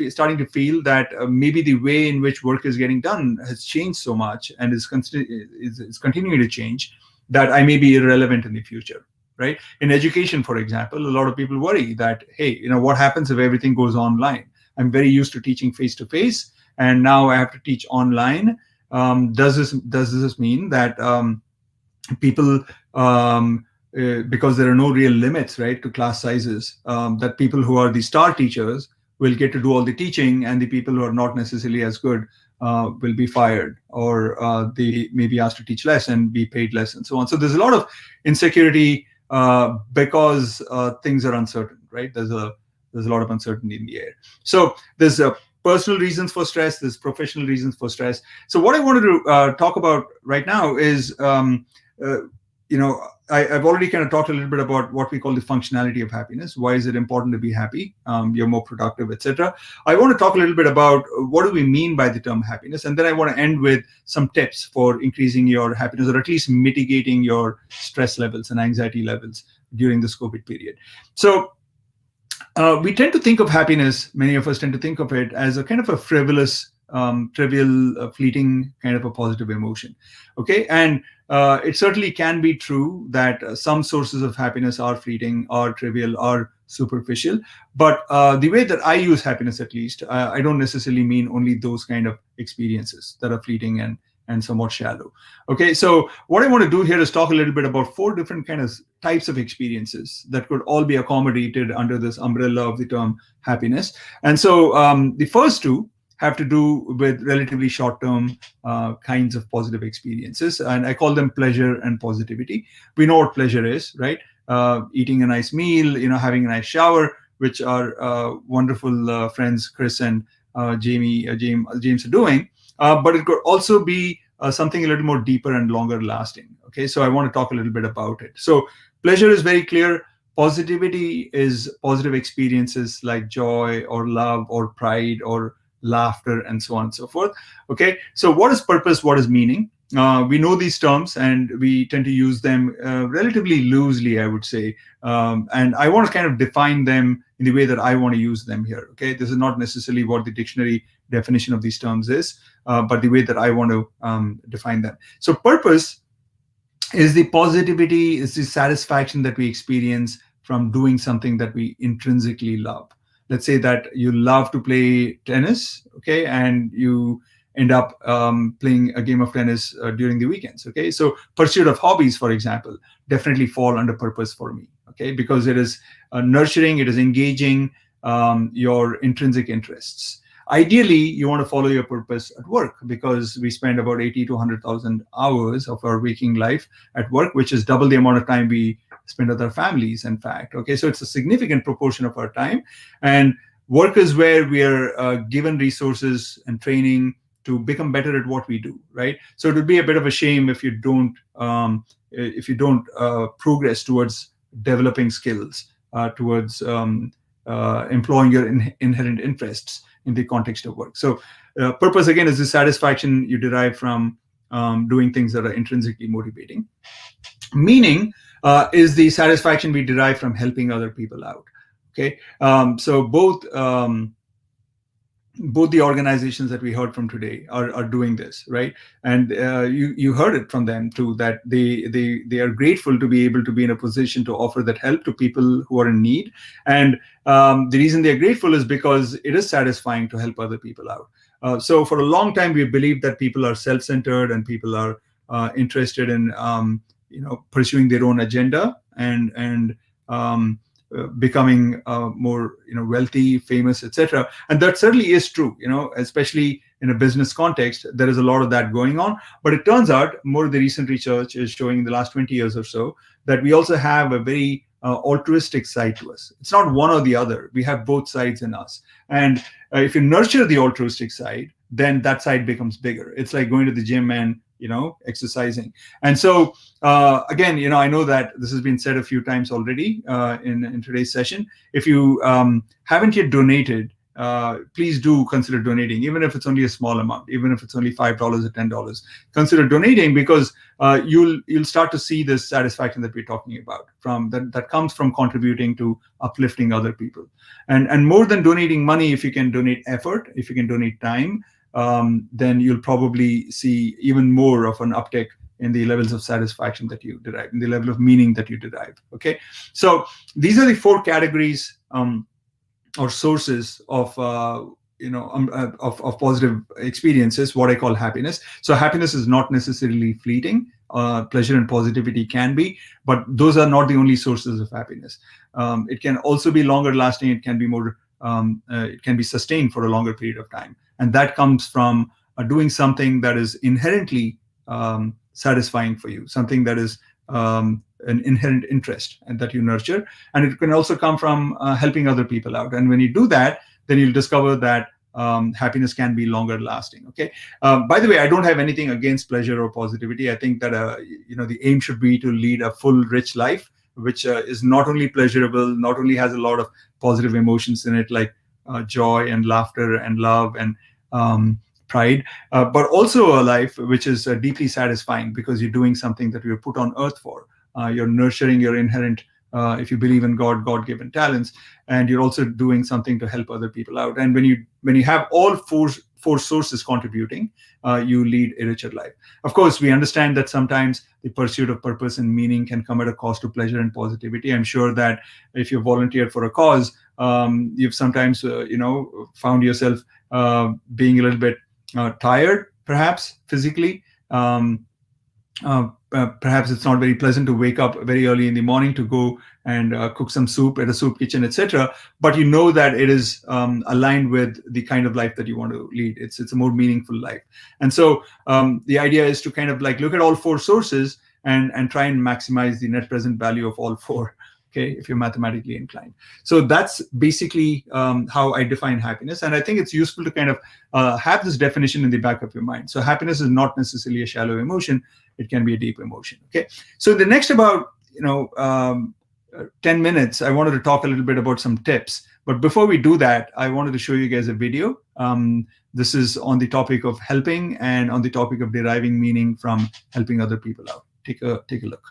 starting to feel that maybe the way in which work is getting done has changed so much and is continuing to change that I may be irrelevant in the future. Right? In education, for example, a lot of people worry that, hey, what happens if everything goes online? I'm very used to teaching face to face, and now I have to teach online. Does this mean that people, because there are no real limits, right, to class sizes, that people who are the star teachers will get to do all the teaching, and the people who are not necessarily as good will be fired, or they may be asked to teach less and be paid less, and so on. So there's a lot of insecurity because things are uncertain, right? There's a lot of uncertainty in the air. So there's personal reasons for stress, there's professional reasons for stress. So what I wanted to talk about right now is, I've already kind of talked a little bit about what we call the functionality of happiness. Why is it important to be happy? You're more productive, etc. I want to talk a little bit about what do we mean by the term happiness, and then I want to end with some tips for increasing your happiness, or at least mitigating your stress levels and anxiety levels during this COVID period. So we tend to think of happiness, many of us tend to think of it as a kind of a frivolous, trivial, fleeting kind of a positive emotion. Okay, and it certainly can be true that some sources of happiness are fleeting, are trivial, are superficial. But the way that I use happiness, at least, I don't necessarily mean only those kind of experiences that are fleeting and somewhat shallow. Okay, so what I want to do here is talk a little bit about 4 different kind of types of experiences that could all be accommodated under this umbrella of the term happiness. And so the first 2 have to do with relatively short-term kinds of positive experiences, and I call them pleasure and positivity. We know what pleasure is, right? Eating a nice meal, having a nice shower, which our wonderful friends Chris and James are doing. But it could also be something a little more deeper and longer lasting. Okay, so I want to talk a little bit about it. So pleasure is very clear. Positivity is positive experiences like joy or love or pride or laughter and so on and so forth. Okay, so what is purpose? What is meaning? We know these terms and we tend to use them relatively loosely, I would say. And I want to kind of define them in the way that I want to use them here. Okay, this is not necessarily what the dictionary definition of these terms is, but the way that I want to define them. So purpose is the positivity, is the satisfaction that we experience from doing something that we intrinsically love. Let's say that you love to play tennis, okay, and you end up playing a game of tennis during the weekends, okay? So pursuit of hobbies, for example, definitely fall under purpose for me, okay? Because it is nurturing, it is engaging your intrinsic interests. Ideally, you want to follow your purpose at work because we spend about 80 to 100,000 hours of our waking life at work, which is double the amount of time we spend with our families, in fact. Okay, so it's a significant proportion of our time. And work is where we are given resources and training to become better at what we do, right? So it would be a bit of a shame if you don't progress towards developing skills, towards employing your inherent interests in the context of work. So purpose, again, is the satisfaction you derive from doing things that are intrinsically motivating. Meaning is the satisfaction we derive from helping other people out. Okay, so both the organizations that we heard from today are doing this, right? And you heard it from them too, that they are grateful to be able to be in a position to offer that help to people who are in need. And the reason they're grateful is because it is satisfying to help other people out. So for a long time, we believed that people are self-centered and people are interested in pursuing their own agenda and becoming more wealthy, famous, etc. And that certainly is true. Especially in a business context, there is a lot of that going on. But it turns out more of the recent research is showing in the last 20 years or so that we also have a very altruistic side to us. It's not one or the other. We have both sides in us. And if you nurture the altruistic side, then that side becomes bigger. It's like going to the gym and exercising. And so again, I know that this has been said a few times already in today's session. If you haven't yet donated, please do consider donating, even if it's only a small amount, even if it's only $5 or $10. Consider donating, because you'll start to see this satisfaction that we're talking about that comes from contributing to uplifting other people. And more than donating money, if you can donate effort, if you can donate time, then you'll probably see even more of an uptick in the levels of satisfaction that you derive, in the level of meaning that you derive. Okay, so these are the 4 categories or sources of positive experiences, what I call happiness. So happiness is not necessarily fleeting. Pleasure and positivity can be, but those are not the only sources of happiness. It can also be longer lasting. It can be more. It can be sustained for a longer period of time, and that comes from doing something that is inherently satisfying for you, something that is an inherent interest and that you nurture. And it can also come from helping other people out. And when you do that, then you'll discover that happiness can be longer lasting. Okay. By the way, I don't have anything against pleasure or positivity. I think that the aim should be to lead a full, rich life, which is not only pleasurable, not only has a lot of positive emotions in it, like joy and laughter and love and pride, but also a life which is deeply satisfying, because you're doing something that you were put on earth for. You're nurturing your inherent, if you believe in God-given talents, and you're also doing something to help other people out. And when you have all four sources contributing, you lead a richer life. Of course, we understand that sometimes the pursuit of purpose and meaning can come at a cost to pleasure and positivity. I'm sure that if you volunteered for a cause, you've sometimes found yourself being a little bit tired, perhaps physically. Perhaps it's not very pleasant to wake up very early in the morning to go and cook some soup at a soup kitchen, etc. But you know that it is aligned with the kind of life that you want to lead. It's a more meaningful life. And so the idea is to kind of like look at all 4 sources and try and maximize the net present value of all 4. Okay, if you're mathematically inclined. So that's basically how I define happiness. And I think it's useful to kind of have this definition in the back of your mind. So happiness is not necessarily a shallow emotion. It can be a deep emotion. Okay. So the next about 10 minutes, I wanted to talk a little bit about some tips. But before we do that, I wanted to show you guys a video. This is on the topic of helping and on the topic of deriving meaning from helping other people out. Take a look.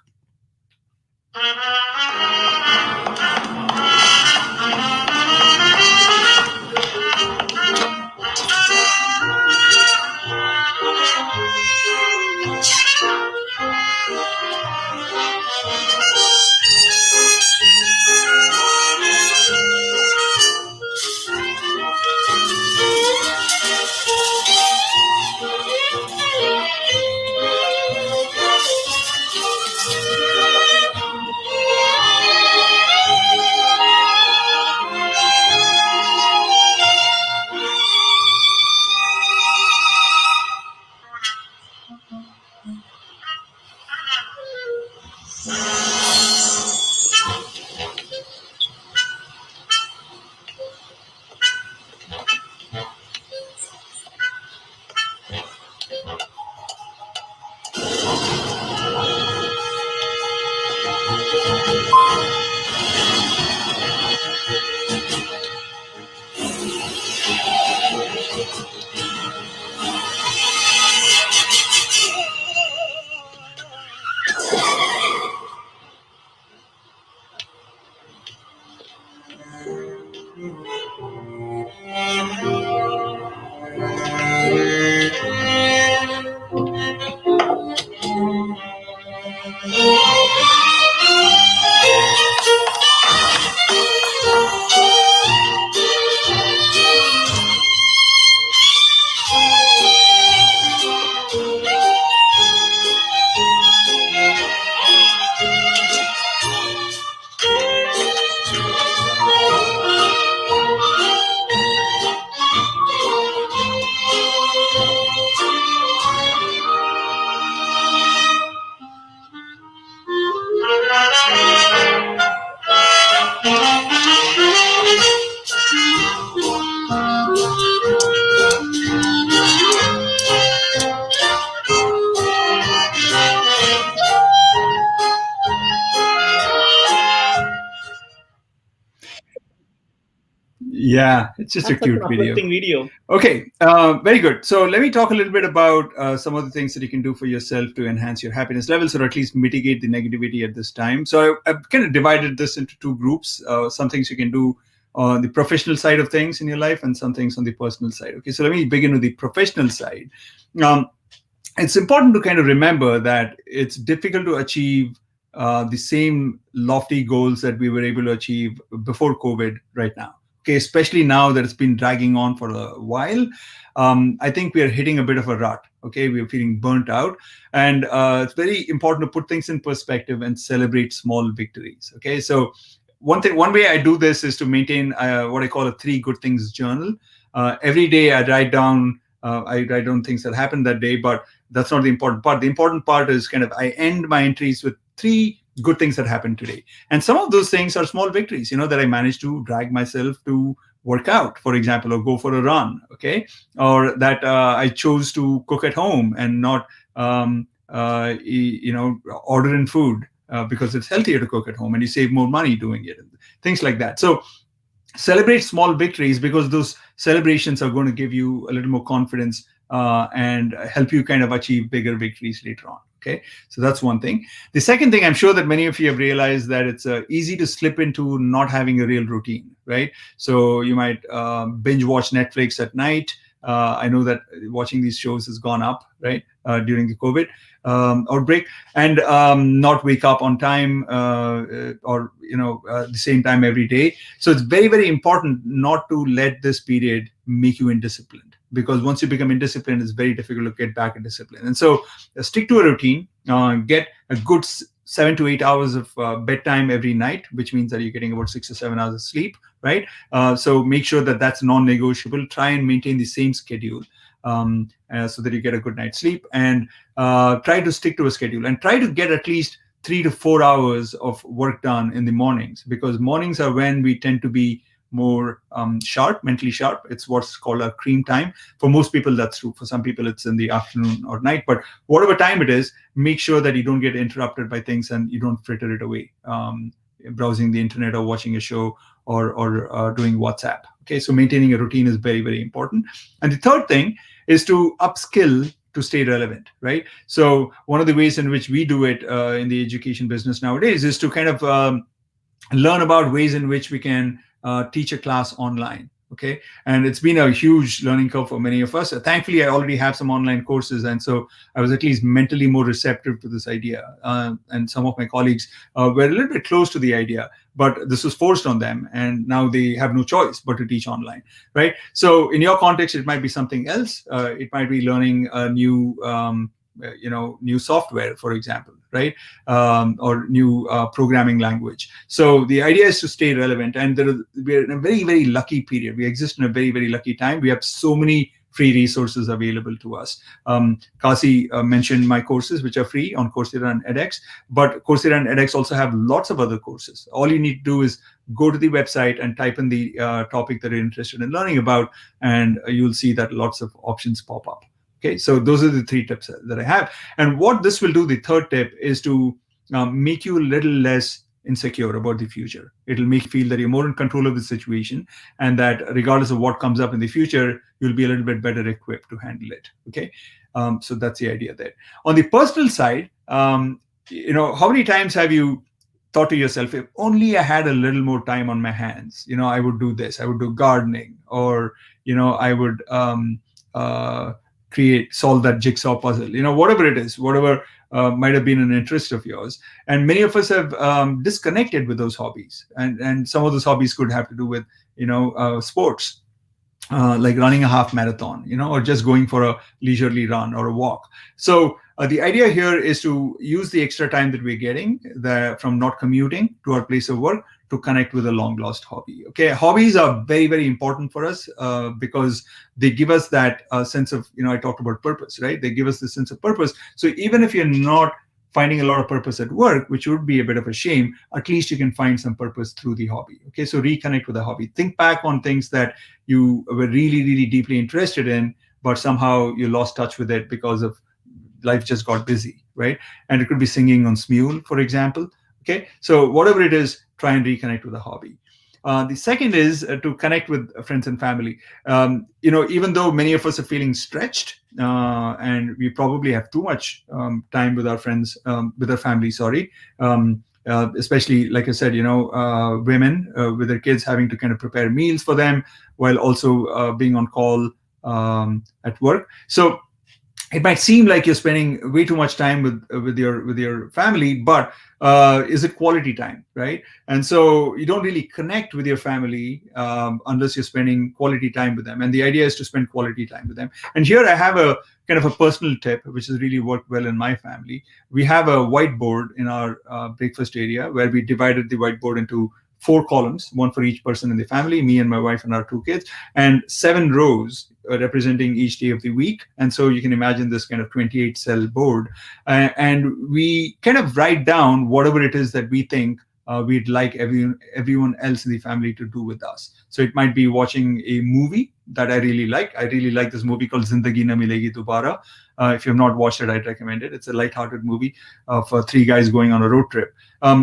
Yeah, it's just That's a such cute an video. uplifting video. Okay, very good. So let me talk a little bit about some of the things that you can do for yourself to enhance your happiness levels, or at least mitigate the negativity at this time. So I've kind of divided this into two groups. Some things you can do on the professional side of things in your life, and some things on the personal side. Okay, so let me begin with the professional side. It's important to kind of remember that it's difficult to achieve the same lofty goals that we were able to achieve before COVID right now. Okay, especially now that it's been dragging on for a while. I think we are hitting a bit of a rut. Okay, we're feeling burnt out, and it's very important to put things in perspective and celebrate small victories. Okay, so one way I do this is to maintain what I call a 3 good things journal. Every day I write down things that happened that day, but that's not the important part. The important part is kind of I end my entries with 3 good things that happened today. And some of those things are small victories, that I managed to drag myself to work out, for example, or go for a run, okay? Or that I chose to cook at home and not, order in food because it's healthier to cook at home and you save more money doing it, things like that. So celebrate small victories, because those celebrations are going to give you a little more confidence and help you kind of achieve bigger victories later on. Okay, so that's one thing. The second thing, I'm sure that many of you have realized that it's easy to slip into not having a real routine, right? So you might binge watch Netflix at night. I know that watching these shows has gone up, right, during the COVID outbreak, and not wake up on time or the same time every day. So it's very, very important not to let this period make you indisciplined, because once you become indisciplined, it's very difficult to get back in discipline. And so stick to a routine, get a good 7 to 8 hours of bedtime every night, which means that you're getting about 6 to 7 hours of sleep, right? So make sure that that's non-negotiable. Try and maintain the same schedule so that you get a good night's sleep, and try to stick to a schedule, and try to get at least 3 to 4 hours of work done in the mornings, because mornings are when we tend to be more sharp, mentally sharp. It's what's called our cream time. For most people, that's true. For some people, it's in the afternoon or night. But whatever time it is, make sure that you don't get interrupted by things and you don't fritter it away, browsing the internet or watching a show or doing WhatsApp. Okay, so maintaining a routine is very, very important. And the third thing is to upskill to stay relevant, right? So one of the ways in which we do it in the education business nowadays is to kind of learn about ways in which we can teach a class online. Okay, and it's been a huge learning curve for many of us. Thankfully, I already have some online courses, and so I was at least mentally more receptive to this idea. And some of my colleagues were a little bit close to the idea, but this was forced on them, and now they have no choice but to teach online, right? So in your context, it might be something else. It might be learning a new new software, for example, right? Or new programming language. So the idea is to stay relevant. And we're in a very, very lucky period. We exist in a very, very lucky time. We have so many free resources available to us. Kasi mentioned my courses, which are free on Coursera and edX. But Coursera and edX also have lots of other courses. All you need to do is go to the website and type in the topic that you're interested in learning about, and you'll see that lots of options pop up. Okay, so those are the 3 tips that I have. And what this will do, the third tip, is to make you a little less insecure about the future. It'll make you feel that you're more in control of the situation, and that regardless of what comes up in the future, you'll be a little bit better equipped to handle it. Okay, so that's the idea there. On the personal side, how many times have you thought to yourself, if only I had a little more time on my hands, I would do this, I would do gardening, or I would solve that jigsaw puzzle, whatever it is, whatever might have been an interest of yours. And many of us have disconnected with those hobbies, and some of those hobbies could have to do with sports, like running a half marathon, or just going for a leisurely run or a walk. So the idea here is to use the extra time that we're getting from not commuting to our place of work to connect with a long lost hobby. Okay, hobbies are very, very important for us because they give us that sense of, I talked about purpose, right? They give us the sense of purpose. So even if you're not finding a lot of purpose at work, which would be a bit of a shame, at least you can find some purpose through the hobby. Okay, so reconnect with the hobby. Think back on things that you were really, really deeply interested in, but somehow you lost touch with it because of life just got busy, right? And it could be singing on Smule, for example. Okay, so whatever it is, try and reconnect with a hobby. The second is to connect with friends and family. Even though many of us are feeling stretched and we probably have too much time with our friends, with our family, especially, like I said, women with their kids having to kind of prepare meals for them while also being on call at work. So it might seem like you're spending way too much time with your family, but is it quality time, right? And so you don't really connect with your family unless you're spending quality time with them. And the idea is to spend quality time with them. And here I have a kind of a personal tip, which has really worked well in my family. We have a whiteboard in our breakfast area where we divided the whiteboard into 4 columns, one for each person in the family, me and my wife and our 2 kids, and 7 rows representing each day of the week. And so you can imagine this kind of 28-cell board. And we kind of write down whatever it is that we think we'd like everyone else in the family to do with us. So it might be watching a movie that I really like. I really like this movie called Zindagi Na Milegi Dobara. If you have not watched it, I'd recommend it. It's a lighthearted movie of 3 guys going on a road trip.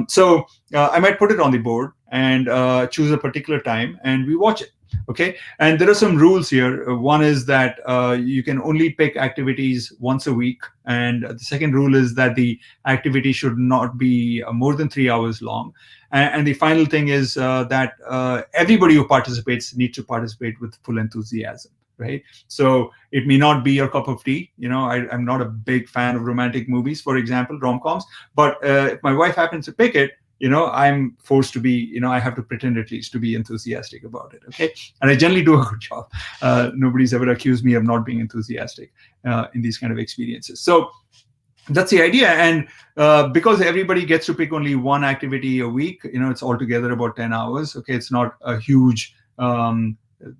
So I might put it on the board and choose a particular time and we watch it. Okay, and there are some rules here. One is that you can only pick activities once a week, and the second rule is that the activity should not be more than 3 hours long. And the final thing is that everybody who participates needs to participate with full enthusiasm. Right, so it may not be your cup of tea. I'm not a big fan of romantic movies, for example, rom-coms. But if my wife happens to pick it, I'm forced to be, I have to pretend at least to be enthusiastic about it. Okay. And I generally do a good job. Nobody's ever accused me of not being enthusiastic in these kind of experiences. So that's the idea. And because everybody gets to pick only one activity a week, it's altogether about 10 hours. Okay. It's not a huge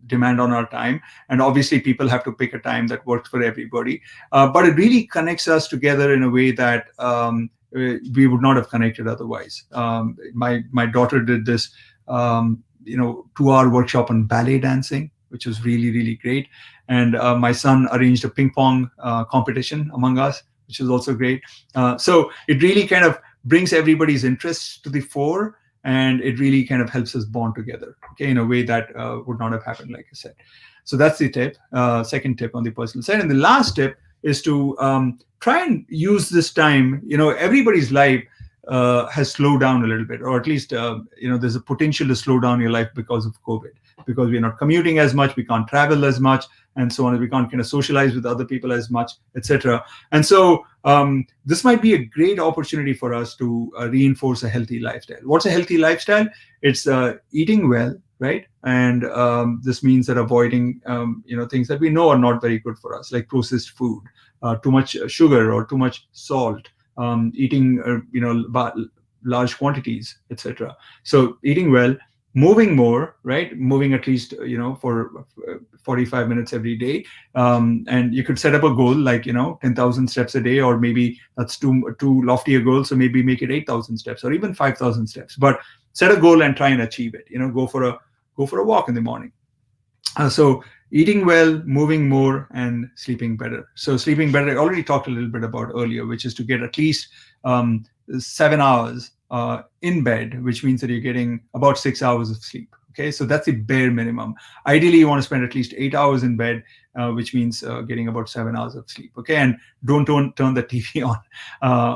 demand on our time. And obviously people have to pick a time that works for everybody. But it really connects us together in a way that we would not have connected otherwise. My daughter did this, 2-hour workshop on ballet dancing, which was really, really great. And my son arranged a ping pong competition among us, which is also great. So it really kind of brings everybody's interests to the fore, and it really kind of helps us bond together, okay, in a way that would not have happened, like I said. So that's the tip, second tip on the personal side. And the last tip is to try and use this time. Everybody's life has slowed down a little bit, or at least there's a potential to slow down your life because of COVID, because we're not commuting as much, we can't travel as much, and so on. We can't kind of socialize with other people as much, etc. And so this might be a great opportunity for us to reinforce a healthy lifestyle. What's a healthy lifestyle? It's eating well, right? And this means that avoiding things that we know are not very good for us, like processed food, too much sugar or too much salt, eating large quantities, etc. So eating well, moving more, right? Moving at least for 45 minutes every day, and you could set up a goal like 10,000 steps a day, or maybe that's too lofty a goal, so maybe make it 8,000 steps or even 5,000 steps. But set a goal and try and achieve it. Go for a walk in the morning. So eating well, moving more, and sleeping better. So sleeping better, I already talked a little bit about earlier, which is to get at least 7 hours in bed, which means that you're getting about 6 hours of sleep. Okay, so that's the bare minimum. Ideally, you want to spend at least 8 hours in bed, which means getting about 7 hours of sleep. Okay, and don't turn the TV on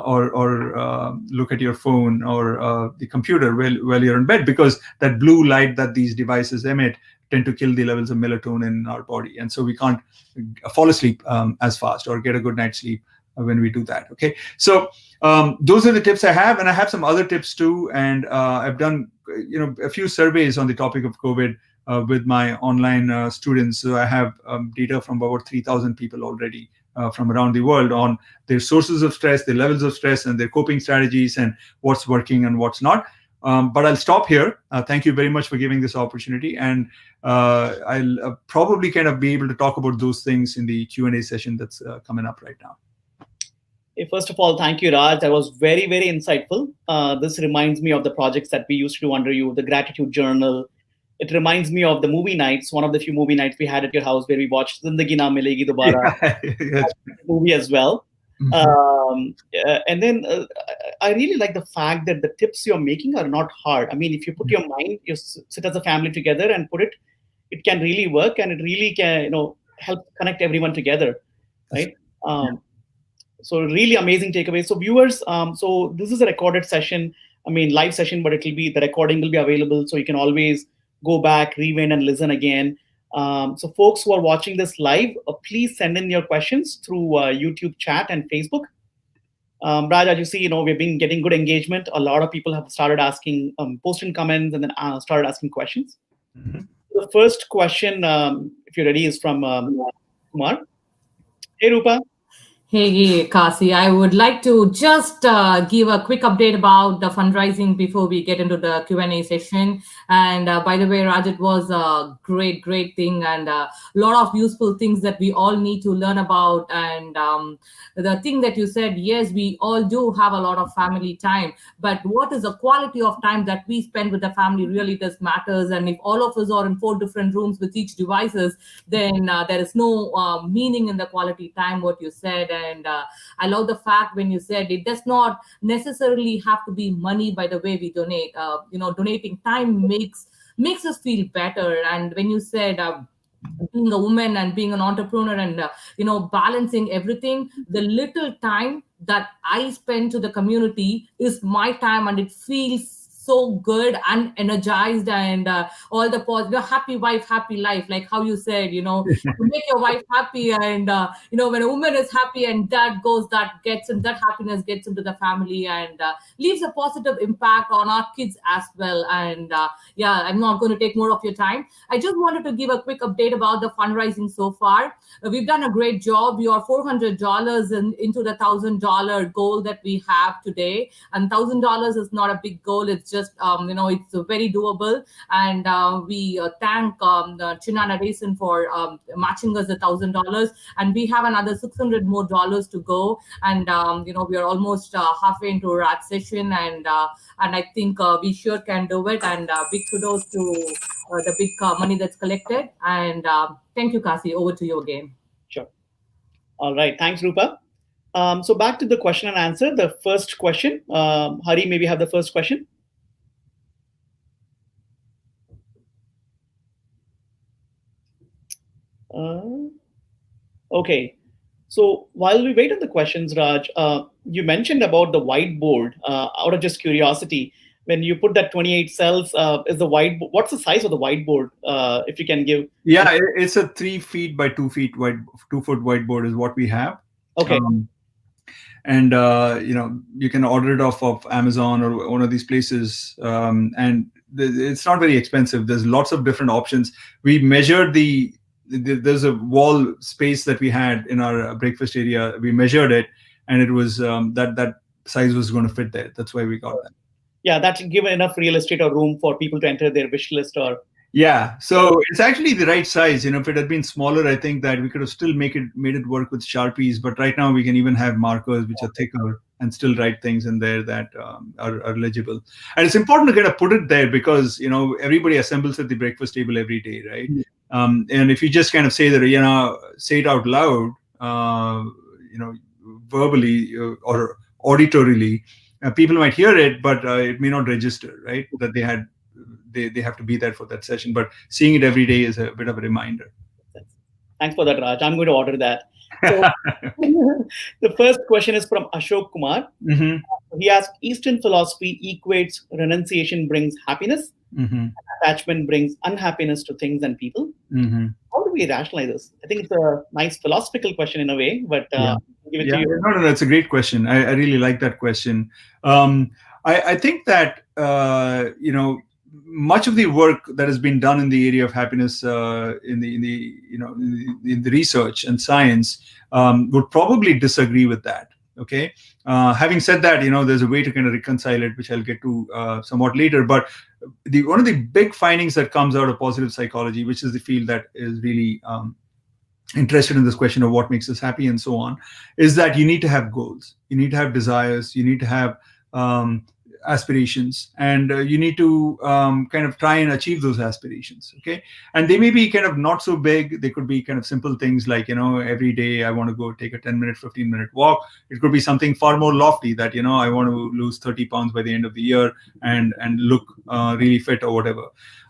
or look at your phone or the computer while you're in bed, because that blue light that these devices emit tend to kill the levels of melatonin in our body, and so we can't fall asleep as fast or get a good night's sleep when we do that. Okay, so those are the tips I have, and I have some other tips too. And I've done a few surveys on the topic of COVID with my online students. So I have data from about 3,000 people already from around the world on their sources of stress, their levels of stress, and their coping strategies, and what's working and what's not. But I'll stop here. Thank you very much for giving this opportunity, and I'll probably kind of be able to talk about those things in the Q&A session that's coming up right now. First of all, thank you, Raj. That was very, very insightful. This reminds me of the projects that we used to do under you, the Gratitude Journal. It reminds me of the movie nights, one of the few movie nights we had at your house where we watched Zindagi Na Milegi Dobara Yes. movie as well. And then I really like the fact that the tips you're making are not hard. I mean, if you put your mind, you sit as a family together and put it, it can really work, and it really can, help connect everyone together, right? So really amazing takeaway. So viewers, so this is a recorded session. I mean, live session, but the recording will be available, so you can always go back, rewind, and listen again. So folks who are watching this live, please send in your questions through YouTube chat and Facebook. Raj, as you see, we've been getting good engagement. A lot of people have started asking, posting comments, and then started asking questions. The first question, if you're ready, is from Kumar. Hey, Rupa. Hey, Kasi, I would like to just give a quick update about the fundraising before we get into the Q&A session. And by the way, Raj, it was a great thing, and a lot of useful things that we all need to learn about. And the thing that you said, yes, we all do have a lot of family time, but what is the quality of time that we spend with the family really does matters. And if all of us are in 4 different rooms with each devices, then there is no meaning in the quality time, what you said. And I love the fact when you said it does not necessarily have to be money by the way we donate. Donating time makes us feel better. And when you said being a woman and being an entrepreneur and balancing everything, the little time that I spend to the community is my time, and it feels so good and energized, and all the positive, happy wife, happy life, like how you said, to make your wife happy, and when a woman is happy and that happiness gets into the family and leaves a positive impact on our kids as well. And I'm not going to take more of your time. I just wanted to give a quick update about the fundraising so far. We've done a great job. We are $400 into the $1,000 goal that we have today, and $1,000 is not a big goal. It's just it's very doable. And we thank Chinana Raisin for matching us $1,000, and we have another $600 more to go. And we are almost halfway into our session, and I think we sure can do it. And big kudos to the big money that's collected. And thank you, Kasi. Over to you again. Sure. All right. Thanks, Rupa. So back to the question and answer. The first question. Hari, maybe have the first question. Okay. So while we wait on the questions, Raj, you mentioned about the whiteboard. Out of just curiosity, when you put that 28 cells, is the whiteboard? What's the size of the whiteboard? If you can give. Yeah, it's a 3 feet by 2 feet wide, 2-foot whiteboard is what we have. Okay. And you can order it off of Amazon or one of these places, and it's not very expensive. There's lots of different options. We measured there's a wall space that we had in our breakfast area. We measured it, and it was that size was going to fit there. That's why we got that. Yeah, that should give enough real estate or room for people to enter their wish list or. Yeah, so it's actually the right size. If it had been smaller, I think that we could have still made it work with Sharpies. But right now we can even have markers which are thicker and still write things in there that are legible. And it's important to kind of put it there because everybody assembles at the breakfast table every day, right? And if you just kind of say that, say it out loud, verbally or auditorily, people might hear it, but it may not register, right? That they have to be there for that session. But seeing it every day is a bit of a reminder. Thanks for that, Raj. I'm going to order that. So, the first question is from Ashok Kumar. Mm-hmm. He asked, Eastern philosophy equates renunciation brings happiness, attachment brings unhappiness to things and people. Mm-hmm. How do we rationalize this? I think it's a nice philosophical question in a way, but give it to you. No, it's a great question. I really like that question. I think that, much of the work that has been done in the area of happiness in the research and science would probably disagree with that. Okay. Having said that, there's a way to kind of reconcile it, which I'll get to somewhat later. But one of the big findings that comes out of positive psychology, which is the field that is really interested in this question of what makes us happy and so on, is that you need to have goals, you need to have desires, you need to have aspirations, and you need to kind of try and achieve those aspirations. Okay, and they may be kind of not so big. They could be kind of simple things like, every day I want to go take a 10-minute, 15-minute walk. It could be something far more lofty that, I want to lose 30 pounds by the end of the year and look really fit or whatever.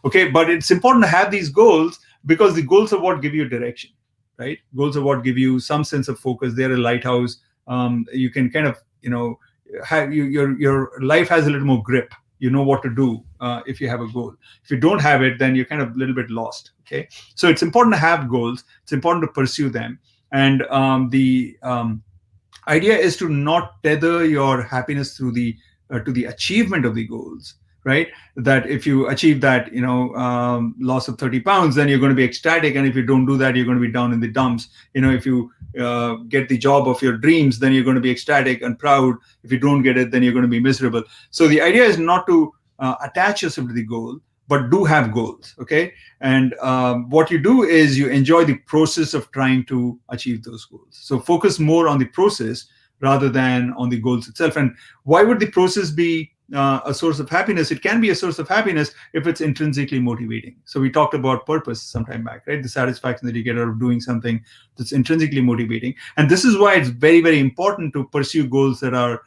Okay, but it's important to have these goals, because the goals are what give you direction, right? Goals are what give you some sense of focus. They're a lighthouse. You can kind of, have your life has a little more grip. You know what to do if you have a goal. If you don't have it, then you're kind of a little bit lost. Okay, so it's important to have goals. It's important to pursue them, and the idea is to not tether your happiness through the to the achievement of the goals, right? That if you achieve that, loss of 30 pounds, then you're going to be ecstatic, and if you don't do that, you're going to be down in the dumps. If you get the job of your dreams, then you're going to be ecstatic and proud. If you don't get it, then you're going to be miserable. So the idea is not to attach yourself to the goal, but do have goals. Okay, and what you do is you enjoy the process of trying to achieve those goals. So focus more on the process rather than on the goals itself. And why would the process be a source of happiness? It can be a source of happiness if it's intrinsically motivating. So we talked about purpose some time back, right? The satisfaction that you get out of doing something that's intrinsically motivating. And this is why it's very, very important to pursue goals that are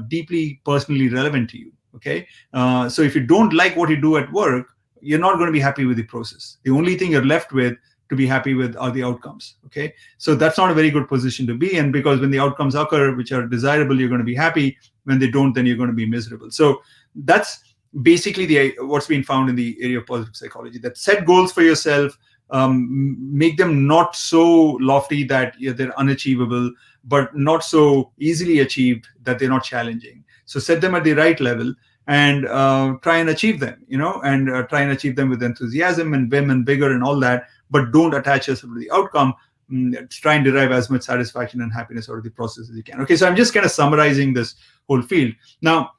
deeply personally relevant to you. Okay, so if you don't like what you do at work, you're not going to be happy with the process. The only thing you're left with to be happy with are the outcomes. Okay, so that's not a very good position to be in, because when the outcomes occur which are desirable, you're going to be happy. When they don't, then you're going to be miserable. So that's basically what's been found in the area of positive psychology, that set goals for yourself, make them not so lofty that they're unachievable, but not so easily achieved that they're not challenging. So set them at the right level and try and achieve them, and try and achieve them with enthusiasm and vim and vigor and all that, but don't attach yourself to the outcome. Try and derive as much satisfaction and happiness out of the process as you can. Okay, so I'm just kind of summarizing this whole field. Now,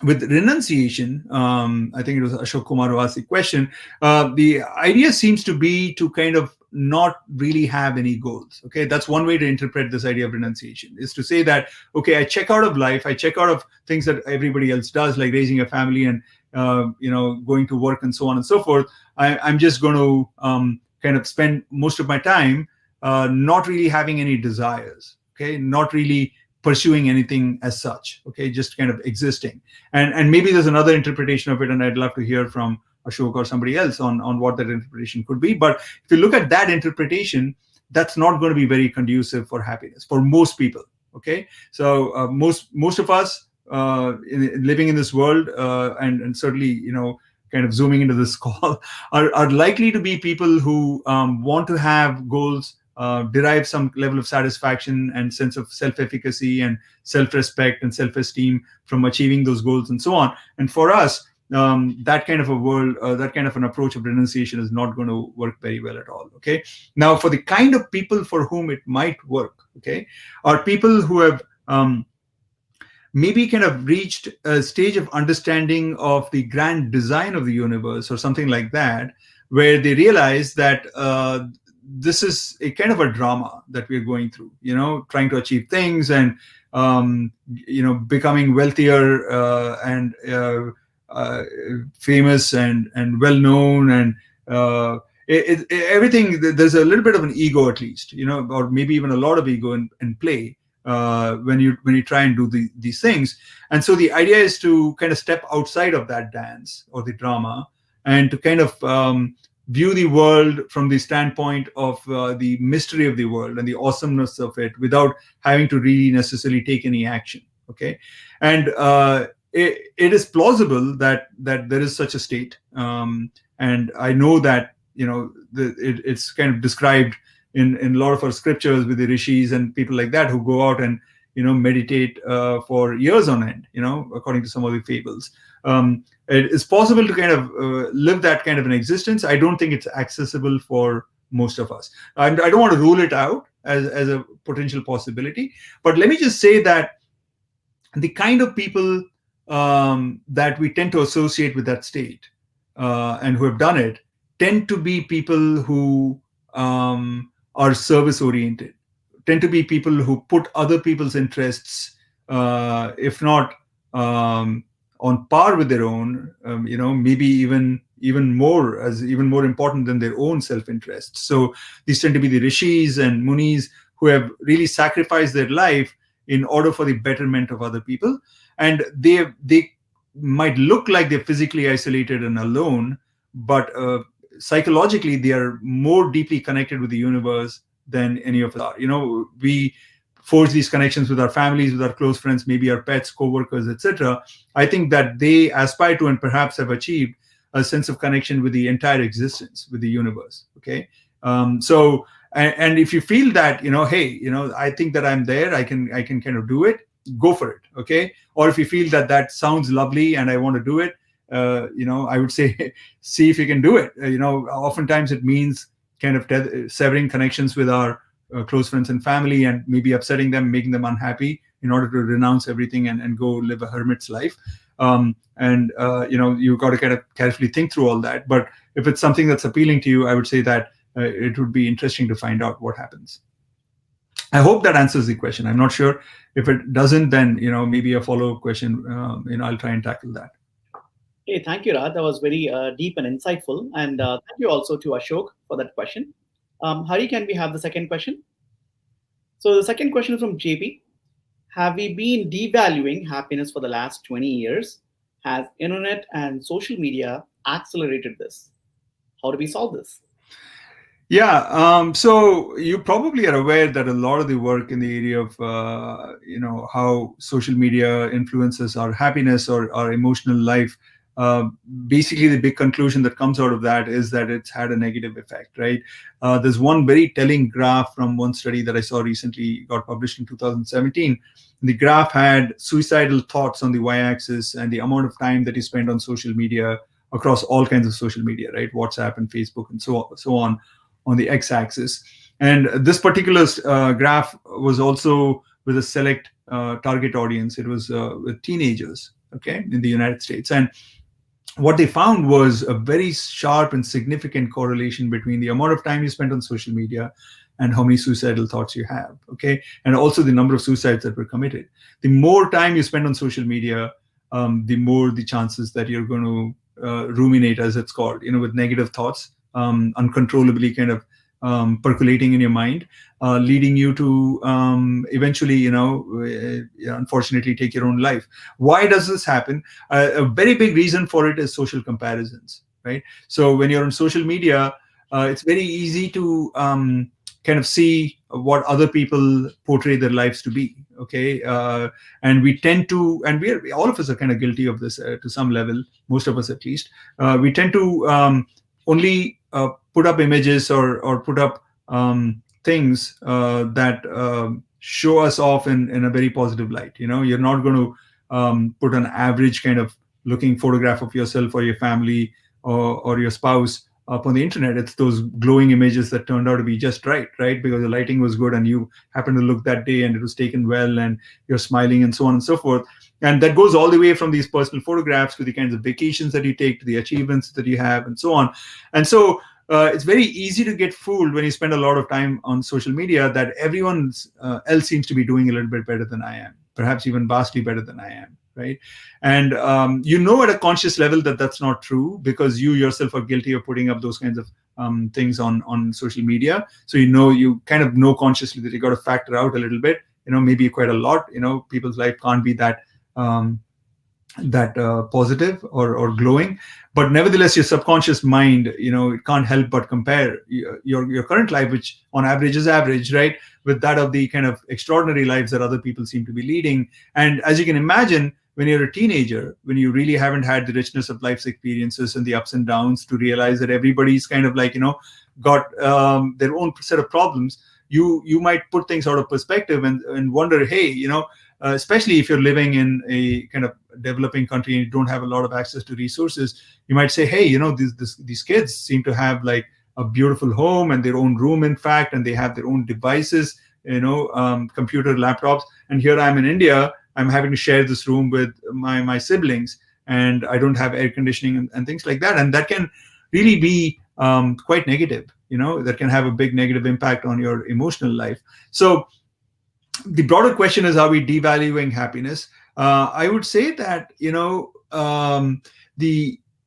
with renunciation, I think it was Ashok Kumar who asked the question. The idea seems to be to kind of not really have any goals. Okay, that's one way to interpret this idea of renunciation, is to say that, okay, I check out of life, I check out of things that everybody else does, like raising a family and going to work and so on and so forth. I'm just going to kind of spend most of my time not really having any desires. Okay, not really pursuing anything as such. Okay, just kind of existing. And maybe there's another interpretation of it, and I'd love to hear from Ashok or somebody else on what that interpretation could be. But if you look at that interpretation, that's not going to be very conducive for happiness for most people. Okay, so most of us living in this world, and certainly kind of zooming into this call, are likely to be people who want to have goals, derive some level of satisfaction and sense of self-efficacy and self-respect and self-esteem from achieving those goals and so on. And for us, that kind of a world, that kind of an approach of renunciation is not going to work very well at all. Okay. Now, for the kind of people for whom it might work, okay, are people who have maybe kind of reached a stage of understanding of the grand design of the universe or something like that, where they realize that this is a kind of a drama that we're going through, trying to achieve things and, becoming wealthier and famous and well-known and everything. There's a little bit of an ego, at least, or maybe even a lot of ego in play when you try and do these things. And so the idea is to kind of step outside of that dance or the drama and to kind of view the world from the standpoint of the mystery of the world and the awesomeness of it without having to really necessarily take any action. Okay, and it is plausible that there is such a state, and I know that it's kind of described in a lot of our scriptures with the rishis and people like that who go out and meditate for years on end, according to some of the fables. It is possible to kind of live that kind of an existence. I don't think it's accessible for most of us. I don't want to rule it out as a potential possibility, but let me just say that the kind of people that we tend to associate with that state and who have done it tend to be people who are service oriented, tend to be people who put other people's interests, if not on par with their own, maybe even more important than their own self-interest. So these tend to be the rishis and munis who have really sacrificed their life in order for the betterment of other people. And they might look like they're physically isolated and alone, but psychologically they are more deeply connected with the universe than any of us are. We forge these connections with our families, with our close friends, maybe our pets, co-workers, etc. I think that they aspire to and perhaps have achieved a sense of connection with the entire existence, with the universe. Okay. So if you feel that, hey, I think that I'm there, I can kind of do it, go for it. Okay. Or if you feel that that sounds lovely and I want to do it, I would say, see if you can do it. Oftentimes it means kind of severing connections with our close friends and family, and maybe upsetting them, making them unhappy in order to renounce everything and go live a hermit's life. You've got to kind of carefully think through all that. But if it's something that's appealing to you, I would say that it would be interesting to find out what happens. I hope that answers the question. I'm not sure. If it doesn't, then maybe a follow-up question. I'll try and tackle that. Hey, thank you, Raj. That was very deep and insightful. And thank you also to Ashok for that question. Hari, can we have the second question? So the second question is from JP. Have we been devaluing happiness for the last 20 years? Has internet and social media accelerated this? How do we solve this? Yeah, so you probably are aware that a lot of the work in the area of, how social media influences our happiness or our emotional life, basically the big conclusion that comes out of that is that it's had a negative effect, right? There's one very telling graph from one study that I saw recently, got published in 2017. The graph had suicidal thoughts on the y-axis and the amount of time that you spend on social media across all kinds of social media, right? WhatsApp and Facebook and so on the x-axis. And this particular graph was also with a select target audience. It was with teenagers, okay, in the United States. And what they found was a very sharp and significant correlation between the amount of time you spent on social media and how many suicidal thoughts you have, okay? And also the number of suicides that were committed. The more time you spend on social media, the more the chances that you're going to ruminate, as it's called, with negative thoughts, uncontrollably kind of percolating in your mind, leading you to eventually, unfortunately take your own life. Why does this happen? A very big reason for it is social comparisons, right? So when you're on social media, it's very easy to kind of see what other people portray their lives to be, okay? And we tend to, and all of us are kind of guilty of this to some level, most of us at least. We tend to only put up images or put up things that show us off in a very positive light. You're not going to put an average kind of looking photograph of yourself or your family or your spouse up on the internet. It's those glowing images that turned out to be just right? Because the lighting was good and you happened to look that day and it was taken well and you're smiling and so on and so forth. And that goes all the way from these personal photographs to the kinds of vacations that you take, to the achievements that you have, and so on. And so it's very easy to get fooled when you spend a lot of time on social media that everyone else seems to be doing a little bit better than I am, perhaps even vastly better than I am, right? And at a conscious level that that's not true, because you yourself are guilty of putting up those kinds of things on social media. So you kind of know consciously that you got to factor out a little bit, maybe quite a lot. People's life can't be that positive or glowing, but nevertheless your subconscious mind it can't help but compare your current life, which on average is average, right, with that of the kind of extraordinary lives that other people seem to be leading. And as you can imagine, when you're a teenager, when you really haven't had the richness of life's experiences and the ups and downs to realize that everybody's kind of like got their own set of problems, you might put things out of perspective and wonder, hey, especially if you're living in a kind of developing country and you don't have a lot of access to resources, you might say, hey, these kids seem to have like a beautiful home and their own room, in fact, and they have their own devices, computer, laptops. And here I'm in India, I'm having to share this room with my siblings, and I don't have air conditioning and things like that. And that can really be quite negative, that can have a big negative impact on your emotional life. So the broader question is, are we devaluing happiness? I would say that,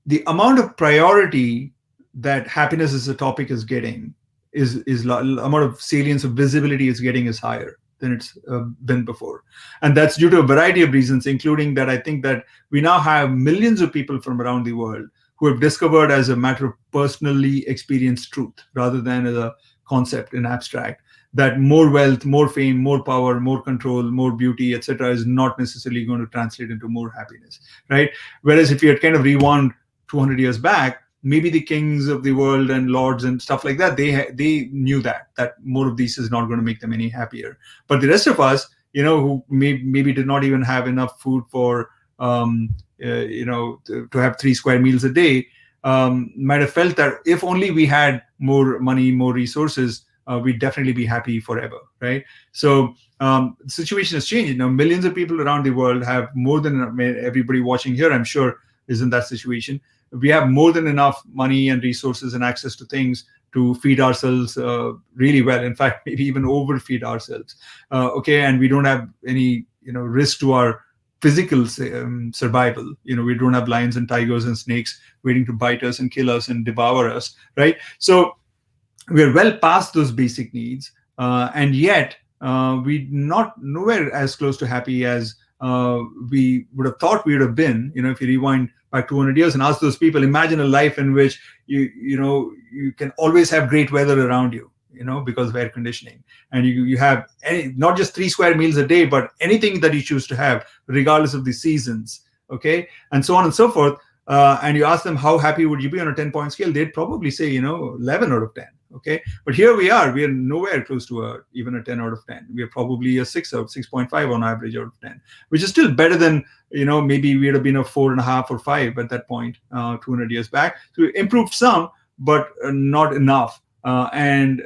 the amount of priority that happiness as a topic is getting is amount of salience of visibility is getting is higher than it's been before. And that's due to a variety of reasons, including that I think that we now have millions of people from around the world who have discovered as a matter of personally experienced truth rather than as a concept in abstract, that more wealth, more fame, more power, more control, more beauty, etc., is not necessarily going to translate into more happiness, right? Whereas if you had kind of rewound 200 years back, maybe the kings of the world and lords and stuff like that, they knew that more of these is not going to make them any happier. But the rest of us, who maybe did not even have enough food for to have 3 square meals a day, might have felt that if only we had more money, more resources, we'd definitely be happy forever, right? So the situation has changed. Millions of people around the world have more than, everybody watching here, I'm sure, is in that situation. We have more than enough money and resources and access to things to feed ourselves really well. In fact, maybe even overfeed ourselves. And we don't have any risk to our physical survival. We don't have lions and tigers and snakes waiting to bite us and kill us and devour us, right? So we're well past those basic needs, and yet we're nowhere as close to happy as we would have thought we would have been. If you rewind back 200 years and ask those people, imagine a life in which you can always have great weather around you, because of air conditioning, and you have not just 3 square meals a day, but anything that you choose to have, regardless of the seasons, okay, and so on and so forth. And you ask them how happy would you be on a 10-point scale, they'd probably say 11 out of 10. Okay, but here we are nowhere close to even a 10 out of 10. We are probably a 6.5 on average out of 10, which is still better than maybe we would have been a 4.5 or 5 at that point 200 years back. So we improved some, but not enough. And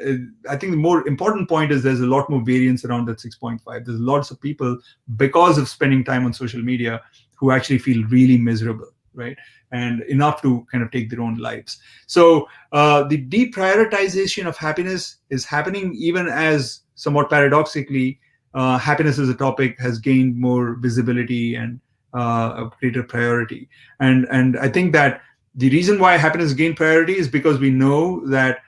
I think the more important point is there's a lot more variance around that 6.5. There's lots of people, because of spending time on social media, who actually feel really miserable, right? And enough to kind of take their own lives. So the deprioritization of happiness is happening even as, somewhat paradoxically, happiness as a topic has gained more visibility and a greater priority. And I think that the reason why happiness gained priority is because we know that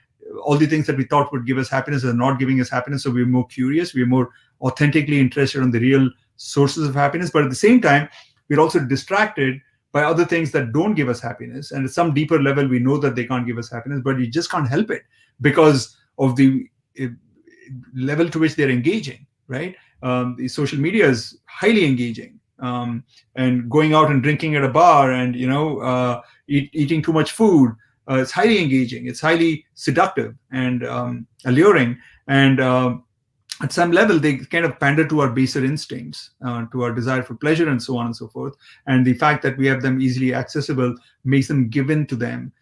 all the things that we thought would give us happiness are not giving us happiness. So we're more curious, we're more authentically interested in the real sources of happiness. But at the same time, we're also distracted by other things that don't give us happiness. And at some deeper level, we know that they can't give us happiness, but we just can't help it because of the level to which they're engaging, right? The social media is highly engaging. And going out and drinking at a bar and, eating too much food, it's highly engaging. It's highly seductive and alluring. And at some level, they kind of pander to our baser instincts, to our desire for pleasure and so on and so forth. And the fact that we have them easily accessible makes us given to them.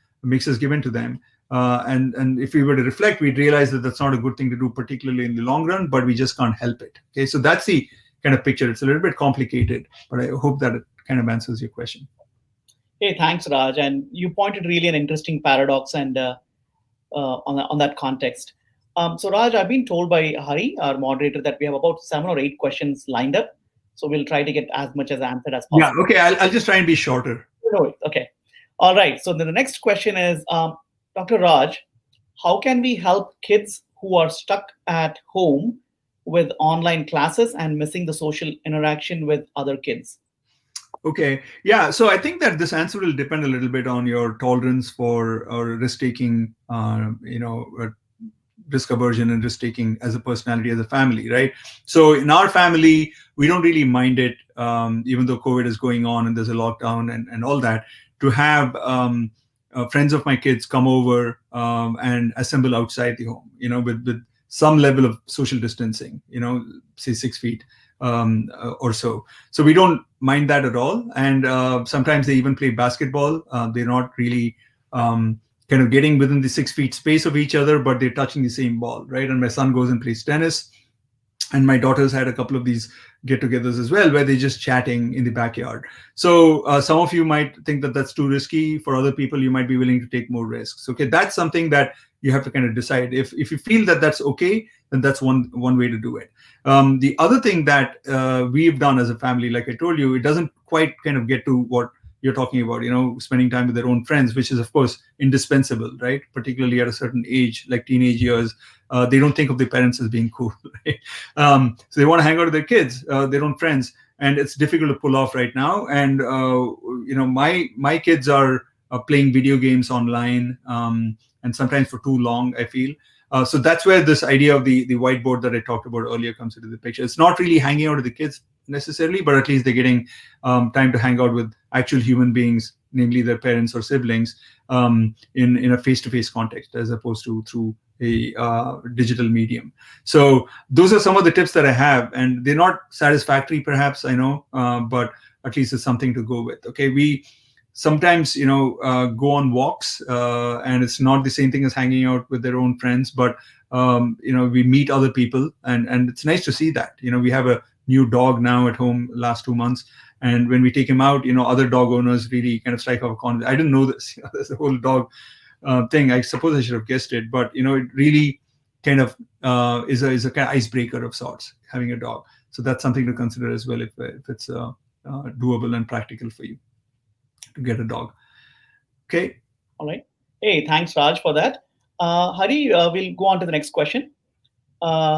And if we were to reflect, we'd realize that that's not a good thing to do, particularly in the long run, but we just can't help it. Okay, so that's the kind of picture. It's a little bit complicated, but I hope that it kind of answers your question. Hey, thanks, Raj. And you pointed really an interesting paradox and on that context. So Raj, I've been told by Hari, our moderator, that we have about 7 or 8 questions lined up. So we'll try to get as much as answered as possible. Yeah, okay. I'll just try and be shorter. No, okay. All right. So the next question is, Dr. Raj, how can we help kids who are stuck at home with online classes and missing the social interaction with other kids? Okay. Yeah. So I think that this answer will depend a little bit on your tolerance for or risk-taking, risk aversion and risk-taking as a personality, as a family, right? So in our family, we don't really mind it, even though COVID is going on and there's a lockdown and all that, to have friends of my kids come over and assemble outside the home, with some level of social distancing, say 6 feet or so. So we don't mind that at all. And sometimes they even play basketball. They're not really kind of getting within the 6 feet space of each other, but they're touching the same ball, right? And my son goes and plays tennis. And my daughters had a couple of these get-togethers as well, where they're just chatting in the backyard. So some of you might think that that's too risky. For other people, you might be willing to take more risks. Okay, that's something that you have to kind of decide. If you feel that that's okay, then that's one way to do it. The other thing that we've done as a family, like I told you, it doesn't quite kind of get to what you're talking about, spending time with their own friends, which is of course indispensable, right? Particularly at a certain age, like teenage years, they don't think of their parents as being cool, right? So they want to hang out with their kids, their own friends, and it's difficult to pull off right now. And my kids are playing video games online, and sometimes for too long, I feel. So that's where this idea of the whiteboard that I talked about earlier comes into the picture. It's not really hanging out with the kids necessarily, but at least they're getting time to hang out with actual human beings, namely their parents or siblings, in a face-to-face context, as opposed to through a digital medium. So those are some of the tips that I have, and they're not satisfactory, perhaps, I know, but at least it's something to go with. Okay, we sometimes go on walks, and it's not the same thing as hanging out with their own friends, but we meet other people, and it's nice to see that. We have a new dog now at home last 2 months, and when we take him out, other dog owners really kind of strike up a conversation. I didn't know this. There's a whole dog thing. I suppose I should have guessed it, but it really kind of is a kind of icebreaker of sorts, having a dog. So that's something to consider as well, if it's doable and practical for you to get a dog. Okay. All right. Hey, thanks, Raj, for that. Hari, we'll go on to the next question.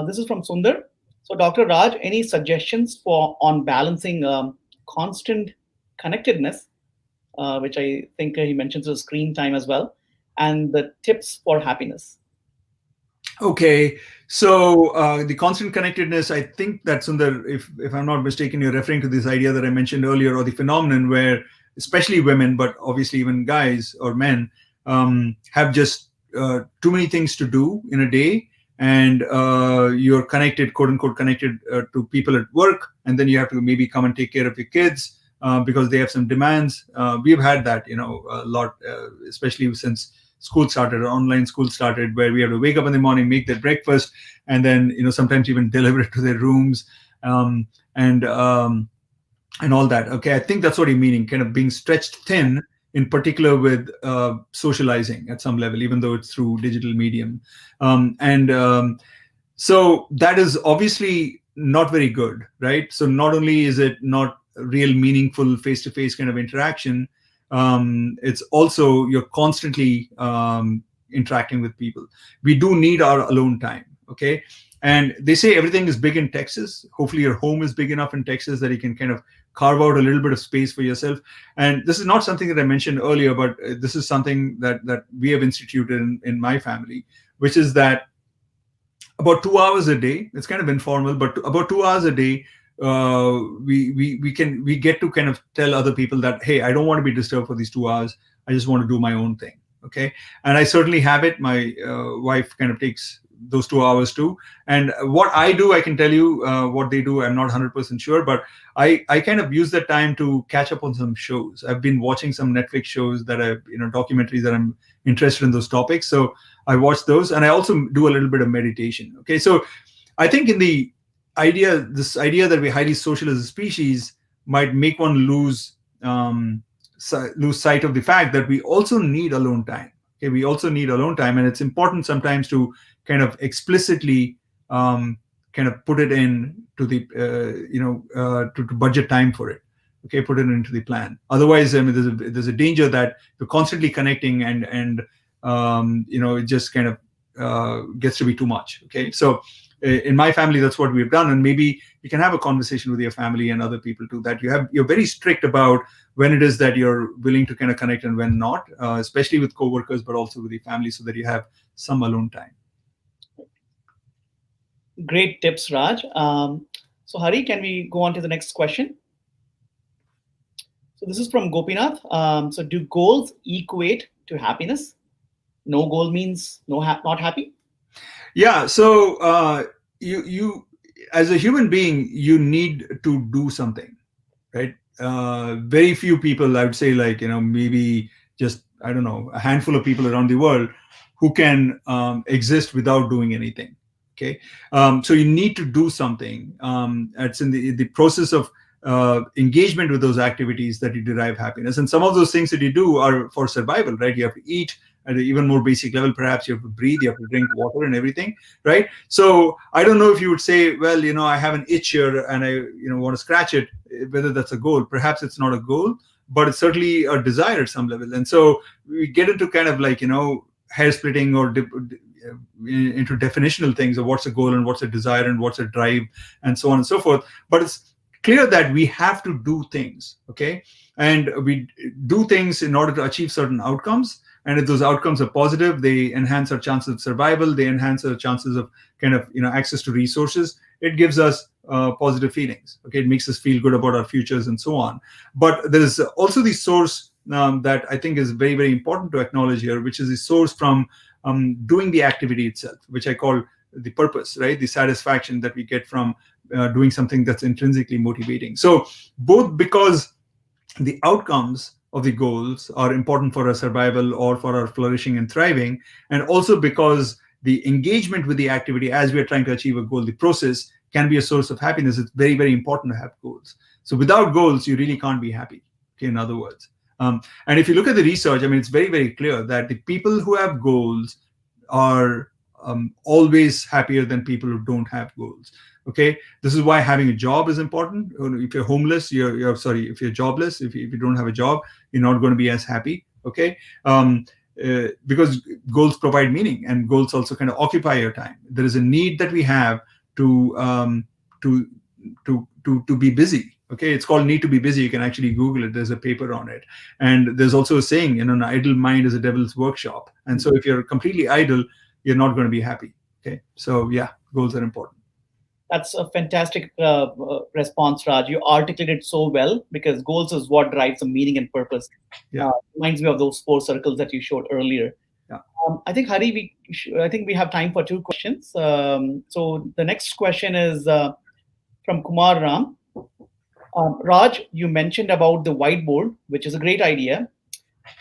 This is from Sundar. So, Dr. Raj, any suggestions on balancing constant connectedness, which I think he mentions as screen time as well, and the tips for happiness? Okay, so the constant connectedness, I think that, Sundar, if I'm not mistaken, you're referring to this idea that I mentioned earlier, or the phenomenon where especially women, but obviously even guys or men, have just too many things to do in a day, and you're connected, quote unquote, connected to people at work, and then you have to maybe come and take care of your kids because they have some demands. We've had that, a lot, especially since school started, or online school started, where we have to wake up in the morning, make their breakfast, and then sometimes even deliver it to their rooms, and all that. Okay, I think that's what you're meaning, kind of being stretched thin, in particular with socializing at some level, even though it's through digital medium. So that is obviously not very good, right? So not only is it not real meaningful face-to-face kind of interaction, it's also you're constantly interacting with people. We do need our alone time, okay? And they say everything is big in Texas. Hopefully your home is big enough in Texas that you can kind of carve out a little bit of space for yourself. And this is not something that I mentioned earlier, but this is something that we have instituted in my family, which is that about 2 hours a day, it's kind of informal, but about 2 hours a day, we get to kind of tell other people that, hey, I don't want to be disturbed for these 2 hours. I just want to do my own thing. Okay. And I certainly have it. My wife kind of takes those 2 hours too. And what I do, I can tell you what they do. I'm not 100% sure, but I kind of use that time to catch up on some shows. I've been watching some Netflix shows that are, documentaries that I'm interested in those topics. So I watch those, and I also do a little bit of meditation. Okay. So I think in this idea that we're highly social as a species might make one lose sight of the fact that we also need alone time. Okay, we also need alone time, and it's important sometimes to kind of explicitly kind of put it in to the to budget time for it. Okay, put it into the plan. Otherwise, I mean, there's a danger that you're constantly connecting, and it just kind of gets to be too much. Okay, so in my family, that's what we've done, and maybe you can have a conversation with your family and other people too, that you're very strict about when it is that you're willing to kind of connect and when not, especially with coworkers, but also with your family, so that you have some alone time. Great tips, Raj. So Hari, can we go on to the next question? So this is from Gopinath. So do goals equate to happiness? No goal means not happy? Yeah. So you as a human being, you need to do something, right? Very few people, I would say, maybe just, I don't know, a handful of people around the world who can exist without doing anything. Okay, so you need to do something. It's in the process of engagement with those activities that you derive happiness. And some of those things that you do are for survival, right? You have to eat at an even more basic level. Perhaps you have to breathe, you have to drink water and everything, right? So I don't know if you would say, well, I have an itch here and I, want to scratch it, whether that's a goal. Perhaps it's not a goal, but it's certainly a desire at some level. And so we get into kind of like, hair splitting or into definitional things of what's a goal and what's a desire and what's a drive and so on and so forth. But it's clear that we have to do things, okay? And we do things in order to achieve certain outcomes. And if those outcomes are positive, they enhance our chances of survival. They enhance our chances of kind of, access to resources. It gives us positive feelings, okay? It makes us feel good about our futures and so on. But there's also the source that I think is very, very important to acknowledge here, which is the source from doing the activity itself, which I call the purpose, right? The satisfaction that we get from doing something that's intrinsically motivating. So both because the outcomes of the goals are important for our survival or for our flourishing and thriving, and also because the engagement with the activity as we are trying to achieve a goal, the process can be a source of happiness. It's very, very important to have goals. So without goals, you really can't be happy, okay, in other words. And if you look at the research, I mean, it's very, very clear that the people who have goals are always happier than people who don't have goals. Okay, this is why having a job is important. If you're homeless, if you're jobless, if you don't have a job, you're not going to be as happy. Okay, because goals provide meaning, and goals also kind of occupy your time. There is a need that we have to be busy. Okay, it's called need to be busy. You can actually Google it. There's a paper on it. And there's also a saying, an idle mind is a devil's workshop. And so if you're completely idle, you're not going to be happy. Okay, so yeah, goals are important. That's a fantastic response, Raj. You articulated so well, because goals is what drives the meaning and purpose. Yeah. Reminds me of those 4 circles that you showed earlier. Yeah. I think, Hari, I think we have time for 2 questions. So the next question is from Kumar Ram. Raj, you mentioned about the whiteboard, which is a great idea.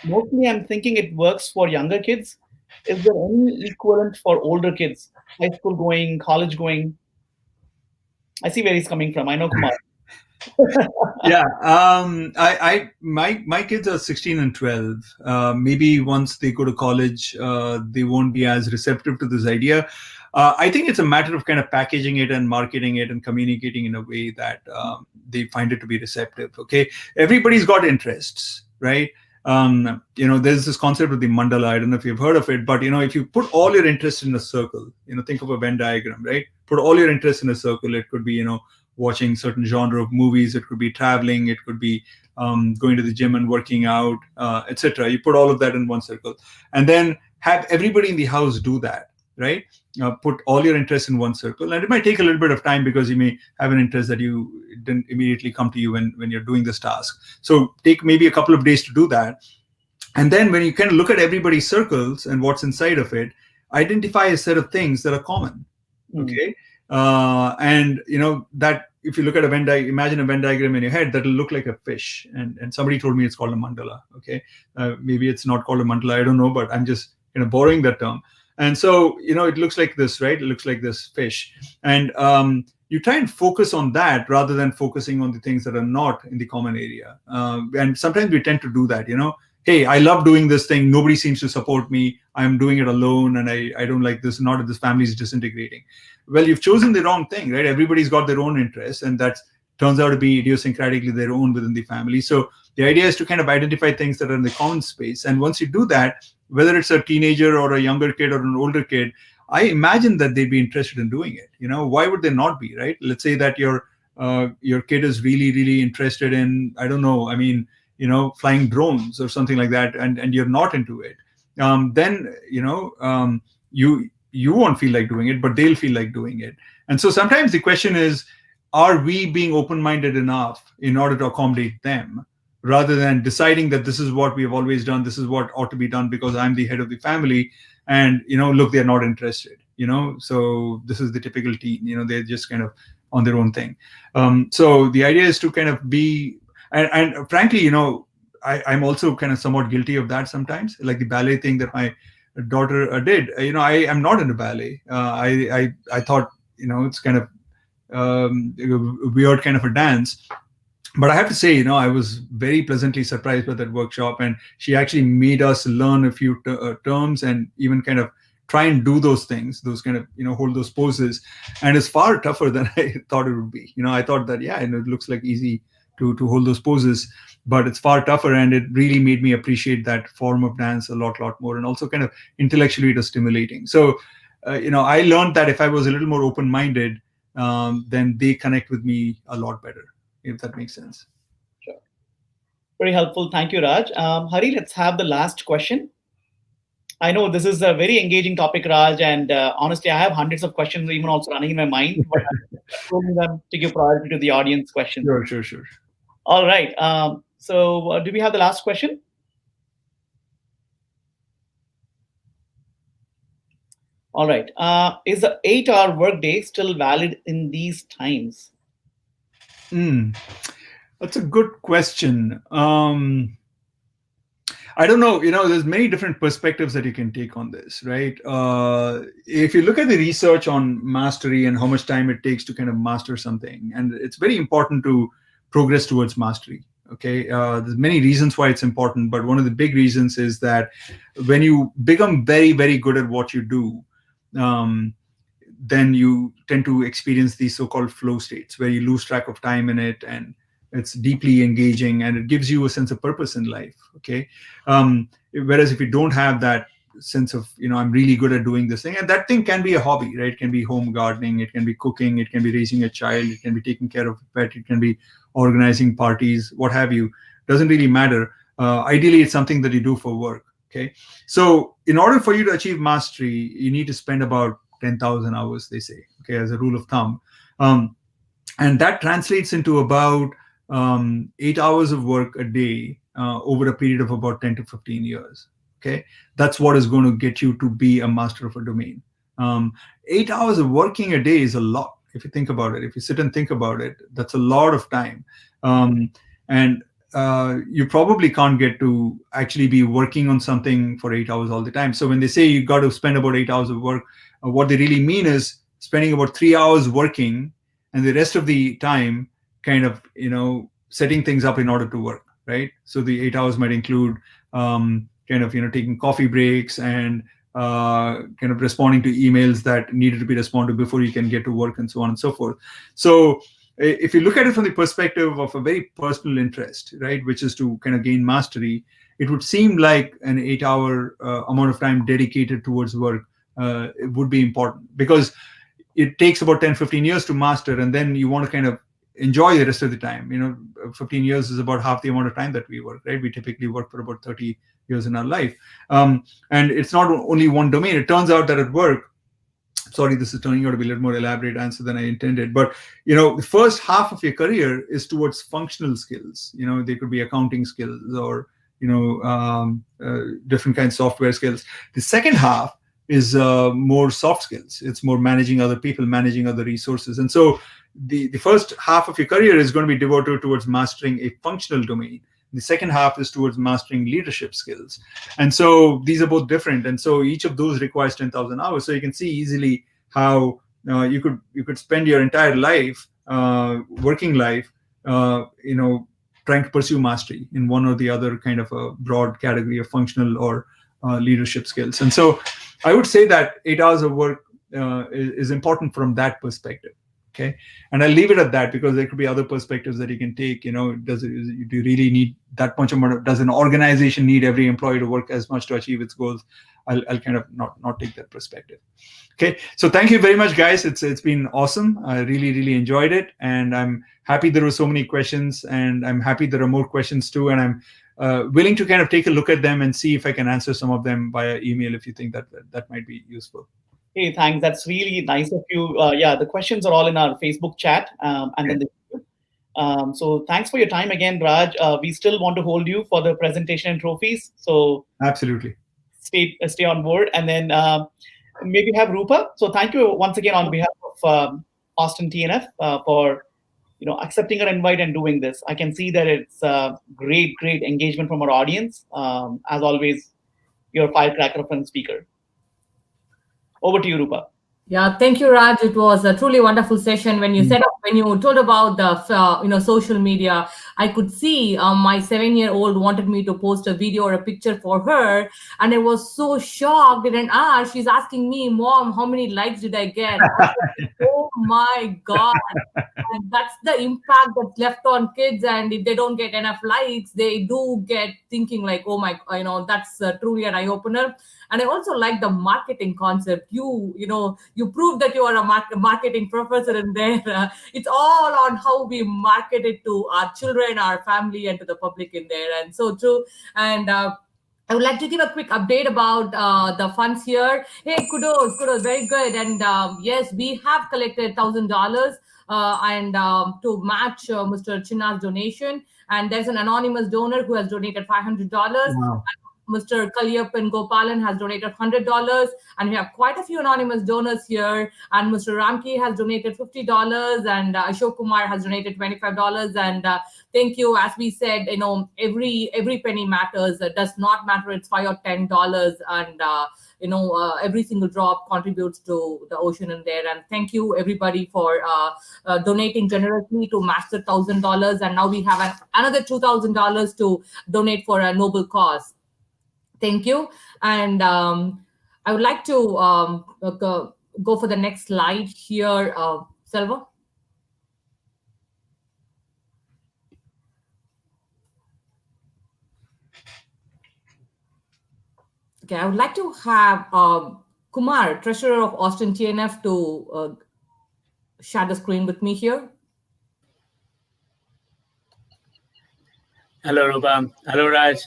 Mostly, I'm thinking it works for younger kids. Is there any equivalent for older kids, high school going, college going? I see where he's coming from. I know Kumar. Yeah, my kids are 16 and 12. Maybe once they go to college, they won't be as receptive to this idea. I think it's a matter of kind of packaging it and marketing it and communicating in a way that they find it to be receptive. Okay, everybody's got interests, right? There's this concept of the mandala. I don't know if you've heard of it, but if you put all your interests in a circle, think of a Venn diagram, right? Put all your interests in a circle. It could be, watching certain genre of movies. It could be traveling. It could be going to the gym and working out, etc. You put all of that in one circle, and then have everybody in the house do that, right? Put all your interests in one circle, and it might take a little bit of time because you may have an interest that you didn't immediately come to you when you're doing this task. So take maybe a couple of days to do that, and then when you kind of look at everybody's circles and what's inside of it, identify a set of things that are common. Okay, and that if you look at imagine a Venn diagram in your head, that'll look like a fish, and somebody told me it's called a mandala. Okay, maybe it's not called a mandala. I don't know, but I'm just borrowing that term. And so, it looks like this, right? It looks like this fish. And you try and focus on that rather than focusing on the things that are not in the common area. And sometimes we tend to do that, hey, I love doing this thing. Nobody seems to support me. I'm doing it alone, and I don't like this. Not that this family is disintegrating. Well, you've chosen the wrong thing, right? Everybody's got their own interests, and that turns out to be idiosyncratically their own within the family. So the idea is to kind of identify things that are in the common space. And once you do that, whether it's a teenager or a younger kid or an older kid, I imagine that they'd be interested in doing it. Why would they not be, right? Let's say that your kid is really, really interested in, I don't know, flying drones or something like that, and you're not into it. Then, you won't feel like doing it, but they'll feel like doing it. And so sometimes the question is, are we being open-minded enough in order to accommodate them, rather than deciding that this is what we have always done, this is what ought to be done because I'm the head of the family, and look, they're not interested, so this is the typical teen, they're just kind of on their own thing. So the idea is to kind of be, and frankly, I'm also kind of somewhat guilty of that sometimes, like the ballet thing that my daughter did. I am not into ballet. I thought, it's kind of a weird kind of a dance. But I have to say, I was very pleasantly surprised by that workshop, and she actually made us learn a few terms and even kind of try and do those things, those kind of, hold those poses. And it's far tougher than I thought it would be. I thought that, yeah, it looks like easy to hold those poses, but it's far tougher. And it really made me appreciate that form of dance a lot more. And also kind of intellectually it was stimulating. So, I learned that if I was a little more open-minded, then they connect with me a lot better, if that makes sense. Sure. Very helpful. Thank you, Raj. Hari, let's have the last question. I know this is a very engaging topic, Raj, and honestly, I have hundreds of questions even also running in my mind, but I'm putting them to give priority to the audience questions. Sure. All right. So do we have the last question? All right. Is the 8-hour workday still valid in these times? That's a good question. I don't know. There's many different perspectives that you can take on this, right? If you look at the research on mastery and how much time it takes to kind of master something, and it's very important to progress towards mastery. Okay, there's many reasons why it's important, but one of the big reasons is that when you become very, very good at what you do, then you tend to experience these so-called flow states where you lose track of time in it, and it's deeply engaging, and it gives you a sense of purpose in life. Okay, whereas if you don't have that sense of, I'm really good at doing this thing, and that thing can be a hobby, right? It can be home gardening, it can be cooking, it can be raising a child, it can be taking care of a pet, it can be organizing parties, what have you. Doesn't really matter. Ideally, it's something that you do for work. Okay, so in order for you to achieve mastery, you need to spend about 10,000 hours, they say, okay, as a rule of thumb. And that translates into about 8 hours of work a day over a period of about 10 to 15 years. Okay, that's what is going to get you to be a master of a domain. 8 hours of working a day is a lot. If you think about it, if you sit and think about it, that's a lot of time. And you probably can't get to actually be working on something for 8 hours all the time. So when they say you got to spend about 8 hours of work, what they really mean is spending about 3 hours working and the rest of the time kind of, setting things up in order to work, right? So the 8 hours might include kind of, taking coffee breaks and kind of responding to emails that needed to be responded before you can get to work, and so on and so forth. So if you look at it from the perspective of a very personal interest, right, which is to kind of gain mastery, it would seem like an 8-hour amount of time dedicated towards work it would be important, because it takes about 10-15 years to master, and then you want to kind of enjoy the rest of the time. 15 years is about half the amount of time that we work, right? We typically work for about 30 years in our life. And it's not only one domain. It turns out that at work, sorry, this is turning out to be a little more elaborate answer than I intended, but the first half of your career is towards functional skills. They could be accounting skills or different kinds of software skills. The second half is more soft skills. It's more managing other people, managing other resources. And so the first half of your career is going to be devoted towards mastering a functional domain. The second half is towards mastering leadership skills. And so these are both different. And so each of those requires 10,000 hours. So you can see easily how you could spend your entire life, working life, trying to pursue mastery in one or the other kind of a broad category of functional or leadership skills. And so I would say that 8 hours of work is important from that perspective. Okay, and I'll leave it at that, because there could be other perspectives that you can take. Do you really need that much amount does an organization need every employee to work as much to achieve its goals? I'll kind of not take that perspective. Okay, so thank you very much, guys. It's been awesome. I really enjoyed it, and I'm happy there were so many questions, and I'm happy there are more questions too, and I'm willing to kind of take a look at them and see if I can answer some of them via email if you think that might be useful. Hey, thanks. That's really nice of you. Yeah, the questions are all in our Facebook chat, and then so thanks for your time again, Raj. We still want to hold you for the presentation and trophies. So absolutely, stay on board, and then maybe have Rupa. So thank you once again on behalf of Austin TNF for accepting our invite and doing this. I can see that it's great engagement from our audience. As always, your firecracker of a speaker. Over to you, Rupa. Yeah, thank you, Raj. It was a truly wonderful session. When you when you told about the social media, I could see my 7-year-old wanted me to post a video or a picture for her, and I was so shocked. And she's asking me, "Mom, how many likes did I get?" I said, oh my God! And that's the impact that's left on kids. And if they don't get enough likes, they do get thinking like, "Oh my, that's truly an eye opener." And I also like the marketing concept. You prove that you are a marketing professor in there. It's all on how we market it to our children, our family, and to the public in there. And so true. And I would like to give a quick update about the funds here. Hey, kudos, very good. And yes, we have collected $1,000 and to match Mr. Chinna's donation. And there's an anonymous donor who has donated $500. Wow. Mr. Kaliyappan Gopalan has donated $100, and we have quite a few anonymous donors here. And Mr. Ramki has donated $50, and Ashok Kumar has donated $25. And thank you. As we said, every penny matters. It does not matter it's $5 or $10, and every single drop contributes to the ocean in there. And thank you everybody for donating generously to match the $1,000. And now we have another $2,000 to donate for a noble cause. Thank you. And I would like to go for the next slide here, Selva. Okay, I would like to have Kumar, treasurer of Austin TNF, to share the screen with me here. Hello, Rupa. Hello, Raj.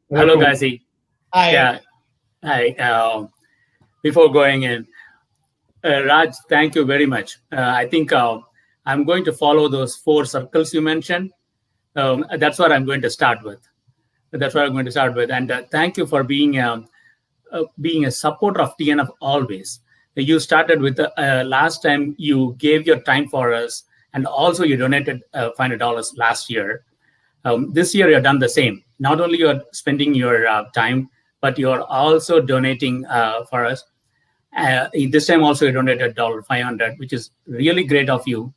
Hello, Kazi. Hi. Yeah. Hi. Before going in, Raj, thank you very much. I think I'm going to follow those 4 circles you mentioned. That's what I'm going to start with. And thank you for being a supporter of TNF always. You started with last time you gave your time for us, and also you donated $500 last year. This year you've done the same. Not only you're spending your time, but you're also donating for us. This time also you donated $500, which is really great of you.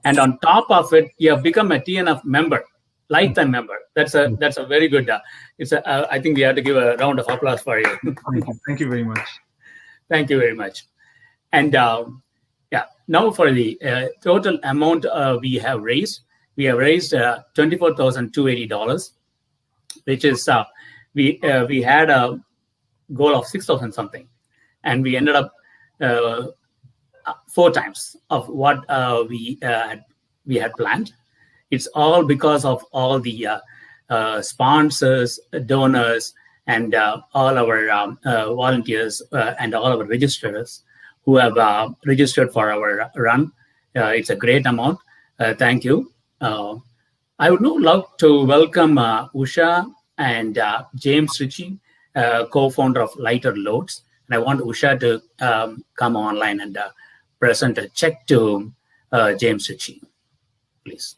And on top of it, you have become a TNF member, lifetime member. That's a very good. I think we have to give a round of applause for you. Thank you very much. Thank you very much. And now for the total amount we have raised $24,280, which is we had a goal of 6,000 something, and we ended up 4 times of what we had planned. It's all because of all the sponsors, donors, and all our volunteers and all our registrars who have registered for our run. It's a great amount. Thank you. I would now love to welcome Usha and James Ritchie, co-founder of Lighter Loads. And I want Usha to come online and present a check to James Ritchie, please.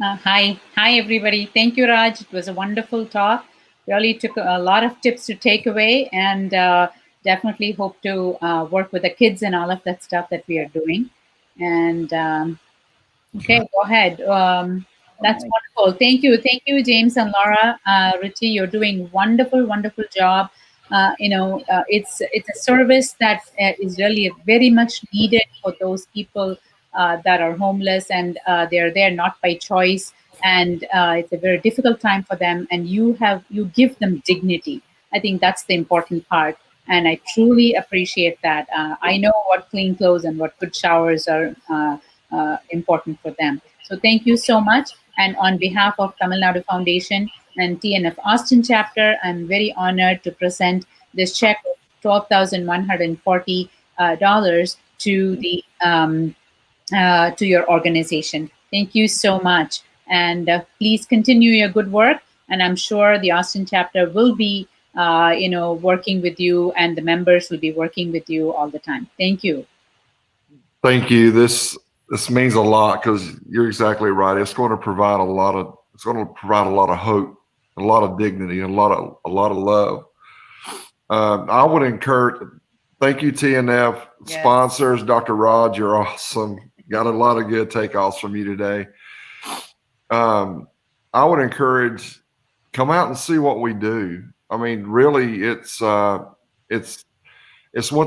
Hi, everybody. Thank you, Raj. It was a wonderful talk. Really took a lot of tips to take away, and definitely hope to work with the kids and all of that stuff that we are doing. And okay, go ahead. That's wonderful. Thank you, James and Laura. Richie, you're doing wonderful job. It's a service that is really very much needed for those people that are homeless, and they're there not by choice, and it's a very difficult time for them, and you give them dignity. I think that's the important part, and I truly appreciate that. I know what clean clothes and what good showers are important for them. So thank you so much. And on behalf of Tamil Nadu Foundation and TNF Austin chapter, I'm very honored to present this check of $12,140 to the to your organization. Thank you so much, and please continue your good work. And I'm sure the Austin chapter will be, working with you, and the members will be working with you all the time. Thank you. Thank you. This means a lot, because you're exactly right. It's going to provide a lot of hope a lot of dignity, and a lot of love. I would encourage. Thank you, TNF Yes. sponsors. Dr. Raj, you're awesome. Got a lot of good takeoffs from you today. I would encourage, come out and see what we do. I mean, really, it's one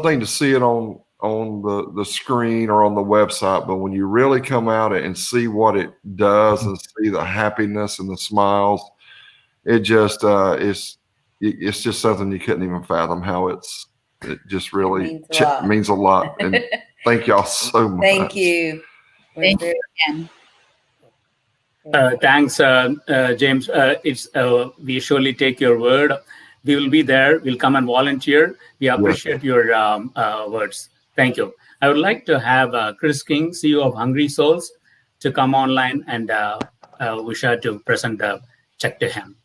thing to see it on the screen or on the website, but when you really come out and see what it does and see the happiness and the smiles, it just it's just something you couldn't even fathom how it just really means a lot. And thank y'all so much. Thank you. Thank you again. Thanks, James. We surely take your word. We will be there. We'll come and volunteer. We appreciate your words. Thank you. I would like to have Chris King, CEO of Hungry Souls, to come online and Usha to present the check to him.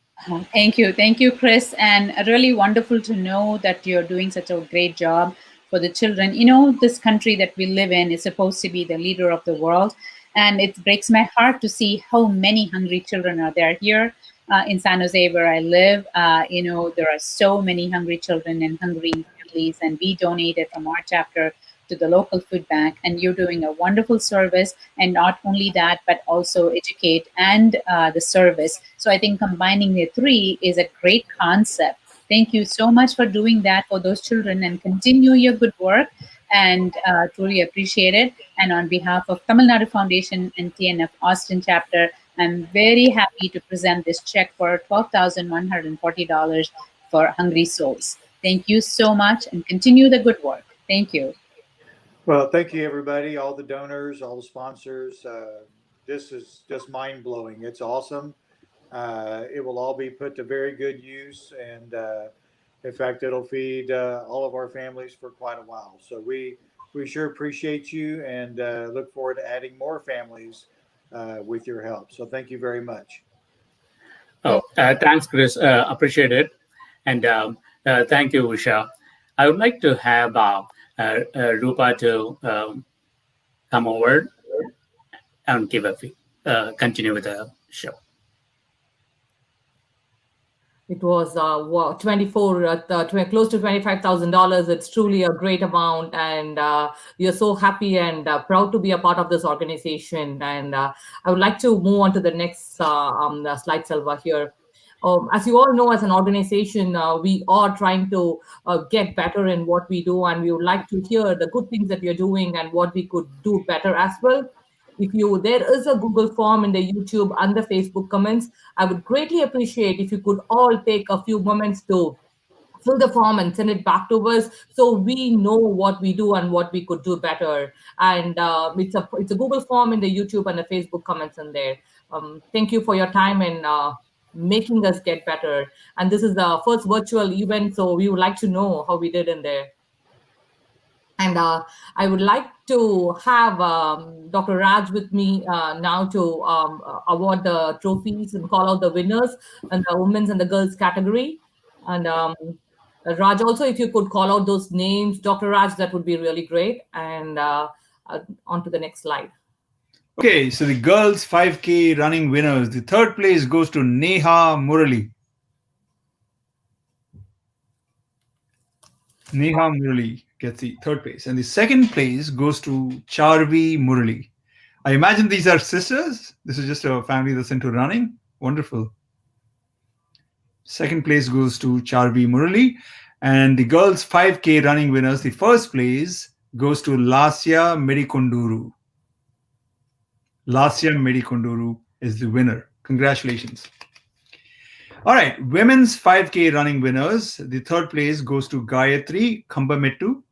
Thank you, Chris. And really wonderful to know that you're doing such a great job for the children. You know, this country that we live in is supposed to be the leader of the world. And it breaks my heart to see how many hungry children are there here in San Jose, where I live. You know, there are so many hungry children and hungry families, and we donated from our chapter to the local food bank. And you're doing a wonderful service. And not only that, but also educate and the service. So I think combining the three is a great concept. Thank you so much for doing that for those children, and continue your good work. And truly appreciate it. And on behalf of Tamil Nadu Foundation and TNF Austin chapter, I'm very happy to present this check for $12,140 for Hungry Souls. Thank you so much, and continue the good work. Thank you. Well, thank you, everybody, all the donors, all the sponsors. This is just mind-blowing. It's awesome. It will all be put to very good use, and in fact, it'll feed all of our families for quite a while. So we sure appreciate you, and look forward to adding more families with your help. So thank you very much. Oh, thanks, Chris. Appreciate it. And thank you, Usha. I would like to have Rupa to come over and give continue with the show. It was close to $25,000. It's truly a great amount, and we are so happy and proud to be a part of this organization. And I would like to move on to the next slide, Selva, here. As you all know, as an organization, we are trying to get better in what we do, and we would like to hear the good things that you're doing and what we could do better as well. There is a Google form in the YouTube and the Facebook comments. I would greatly appreciate if you could all take a few moments to fill the form and send it back to us, so we know what we do and what we could do better. And it's a Google form in the YouTube and the Facebook comments in there. Thank you for your time and making us get better. And this is the first virtual event, so we would like to know how we did in there. And I would like to have Dr. Raj with me now to award the trophies and call out the winners in the women's and the girls category. And Raj, also, if you could call out those names, Dr. Raj, that would be really great. And on to the next slide. Okay, so the girls 5K running winners. The third place goes to Neha Murali. Neha Murali gets the third place. And the second place goes to Charvi Murali. I imagine these are sisters. This is just a family that's into running. Wonderful. Second place goes to Charvi Murali. And the girls 5K running winners, the first place goes to Lasya Medikonduru. Lasya Medikonduru is the winner. Congratulations. All right, women's 5K running winners. The third place goes to Gayatri Kambamettu.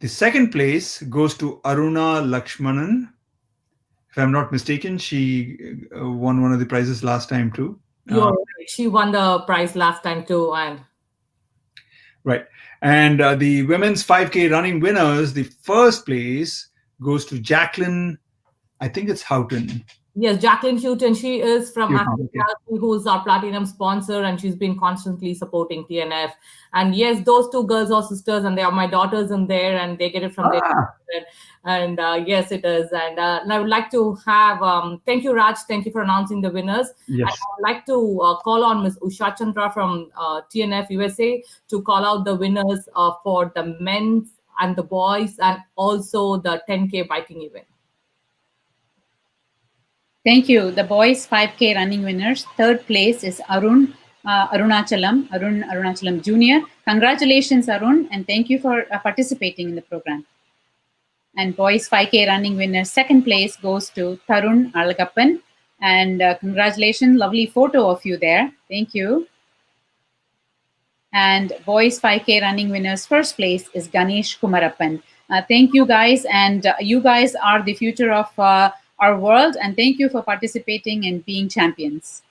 The second place goes to Aruna Lakshmanan. If I'm not mistaken, she won one of the prizes last time too. You're right. She won the prize last time too. And right. And the women's 5K running winners, the first place goes to Jacqueline, I think it's Houghton. Yes, Jacqueline Houghton. She is from Okay. Active, who's our platinum sponsor, and she's been constantly supporting TNF. And yes, those two girls are sisters, and they are my daughters in there, and they get it from their. And yes, it is. And I would like to have thank you, Raj. Thank you for announcing the winners. Yes. And I would like to call on Ms. Usha Chandra from TNF USA to call out the winners for the men's and the boys, and also the 10K biking event. Thank you. The boys 5K running winners. Third place is Arun Arunachalam Jr. Congratulations, Arun, and thank you for participating in the program. And boys 5K running winner, second place goes to Tarun Alagappan. And congratulations, lovely photo of you there. Thank you. And boys 5K running winners, first place is Ganesh Kumarappan. Thank you guys, and you guys are the future of our world, and thank you for participating and being champions.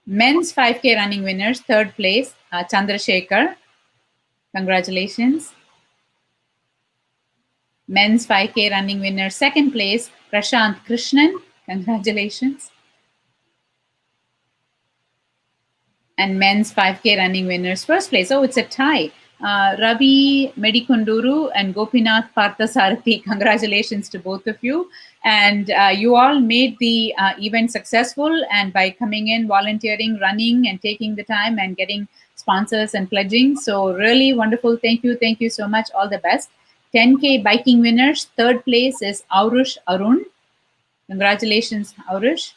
Men's 5K running winners, third place, Chandrasekhar. Congratulations. Men's 5K running winner, second place, Prashant Krishnan. Congratulations. And men's 5K running winners, first place. Oh, it's a tie. Ravi Medikunduru and Gopinath Parthasarathi. Congratulations to both of you. And you all made the event successful, and by coming in, volunteering, running, and taking the time and getting sponsors and pledging. So really wonderful. Thank you. Thank you so much. All the best. 10K biking winners, third place is Aurush Arun. Congratulations, Aurush.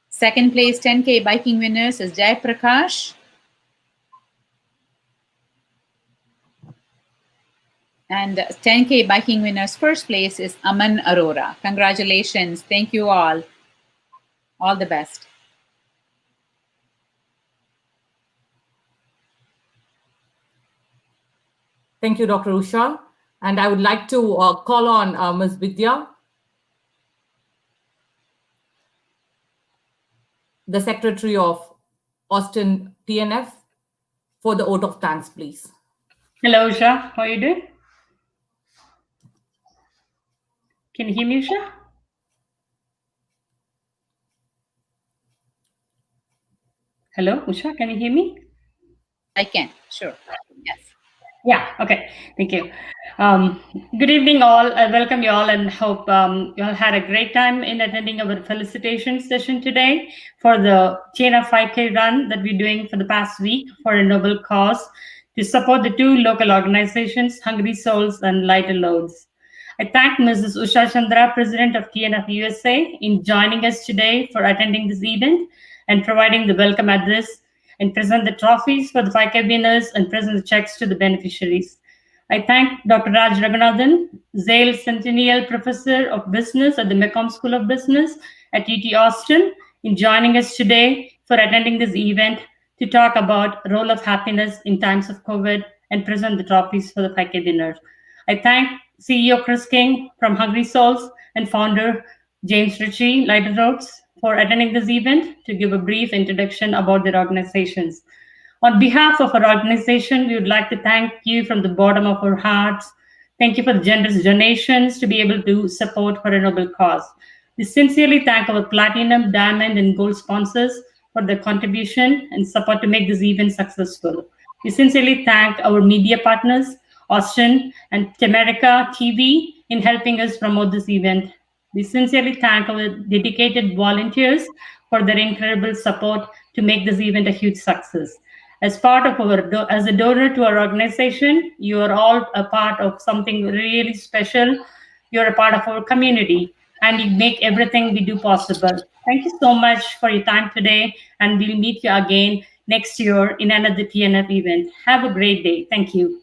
Second place 10K biking winners is Jai Prakash. And 10K biking winners, first place is Aman Arora. Congratulations. Thank you all. All the best. Thank you, Dr. Usha. And I would like to call on Ms. Vidya, the Secretary of Austin TNF, for the vote of thanks, please. Hello, Usha. How are you doing? Can you hear me, Usha? Hello, Usha, can you hear me? I can, sure. Yes. Yeah, okay. Thank you. Good evening, all. I welcome you all and hope you all had a great time in attending our felicitation session today for the TNF 5K run that we're doing for the past week for a noble cause to support the two local organizations, Hungry Souls and Lighter Loads. I thank Mrs. Usha Chandra, President of TNF USA, in joining us today for attending this event and providing the welcome address and present the trophies for the 5K winners and present the checks to the beneficiaries. I thank Dr. Raj Raghunathan, Zale Centennial Professor of Business at the Macomb School of Business at UT Austin, in joining us today for attending this event to talk about role of happiness in times of COVID and present the trophies for the 5K winners. I thank CEO Chris King from Hungry Souls and founder James Ritchie, Lighter Roads, for attending this event to give a brief introduction about their organizations. On behalf of our organization, we would like to thank you from the bottom of our hearts. Thank you for the generous donations to be able to support for a noble cause. We sincerely thank our platinum, diamond, and gold sponsors for their contribution and support to make this event successful. We sincerely thank our media partners, Austin and Temerica TV, in helping us promote this event. We sincerely thank our dedicated volunteers for their incredible support to make this event a huge success. As part of as a donor to our organization, you are all a part of something really special. You're a part of our community, and you make everything we do possible. Thank you so much for your time today, and we'll meet you again next year in another TNF event. Have a great day. Thank you.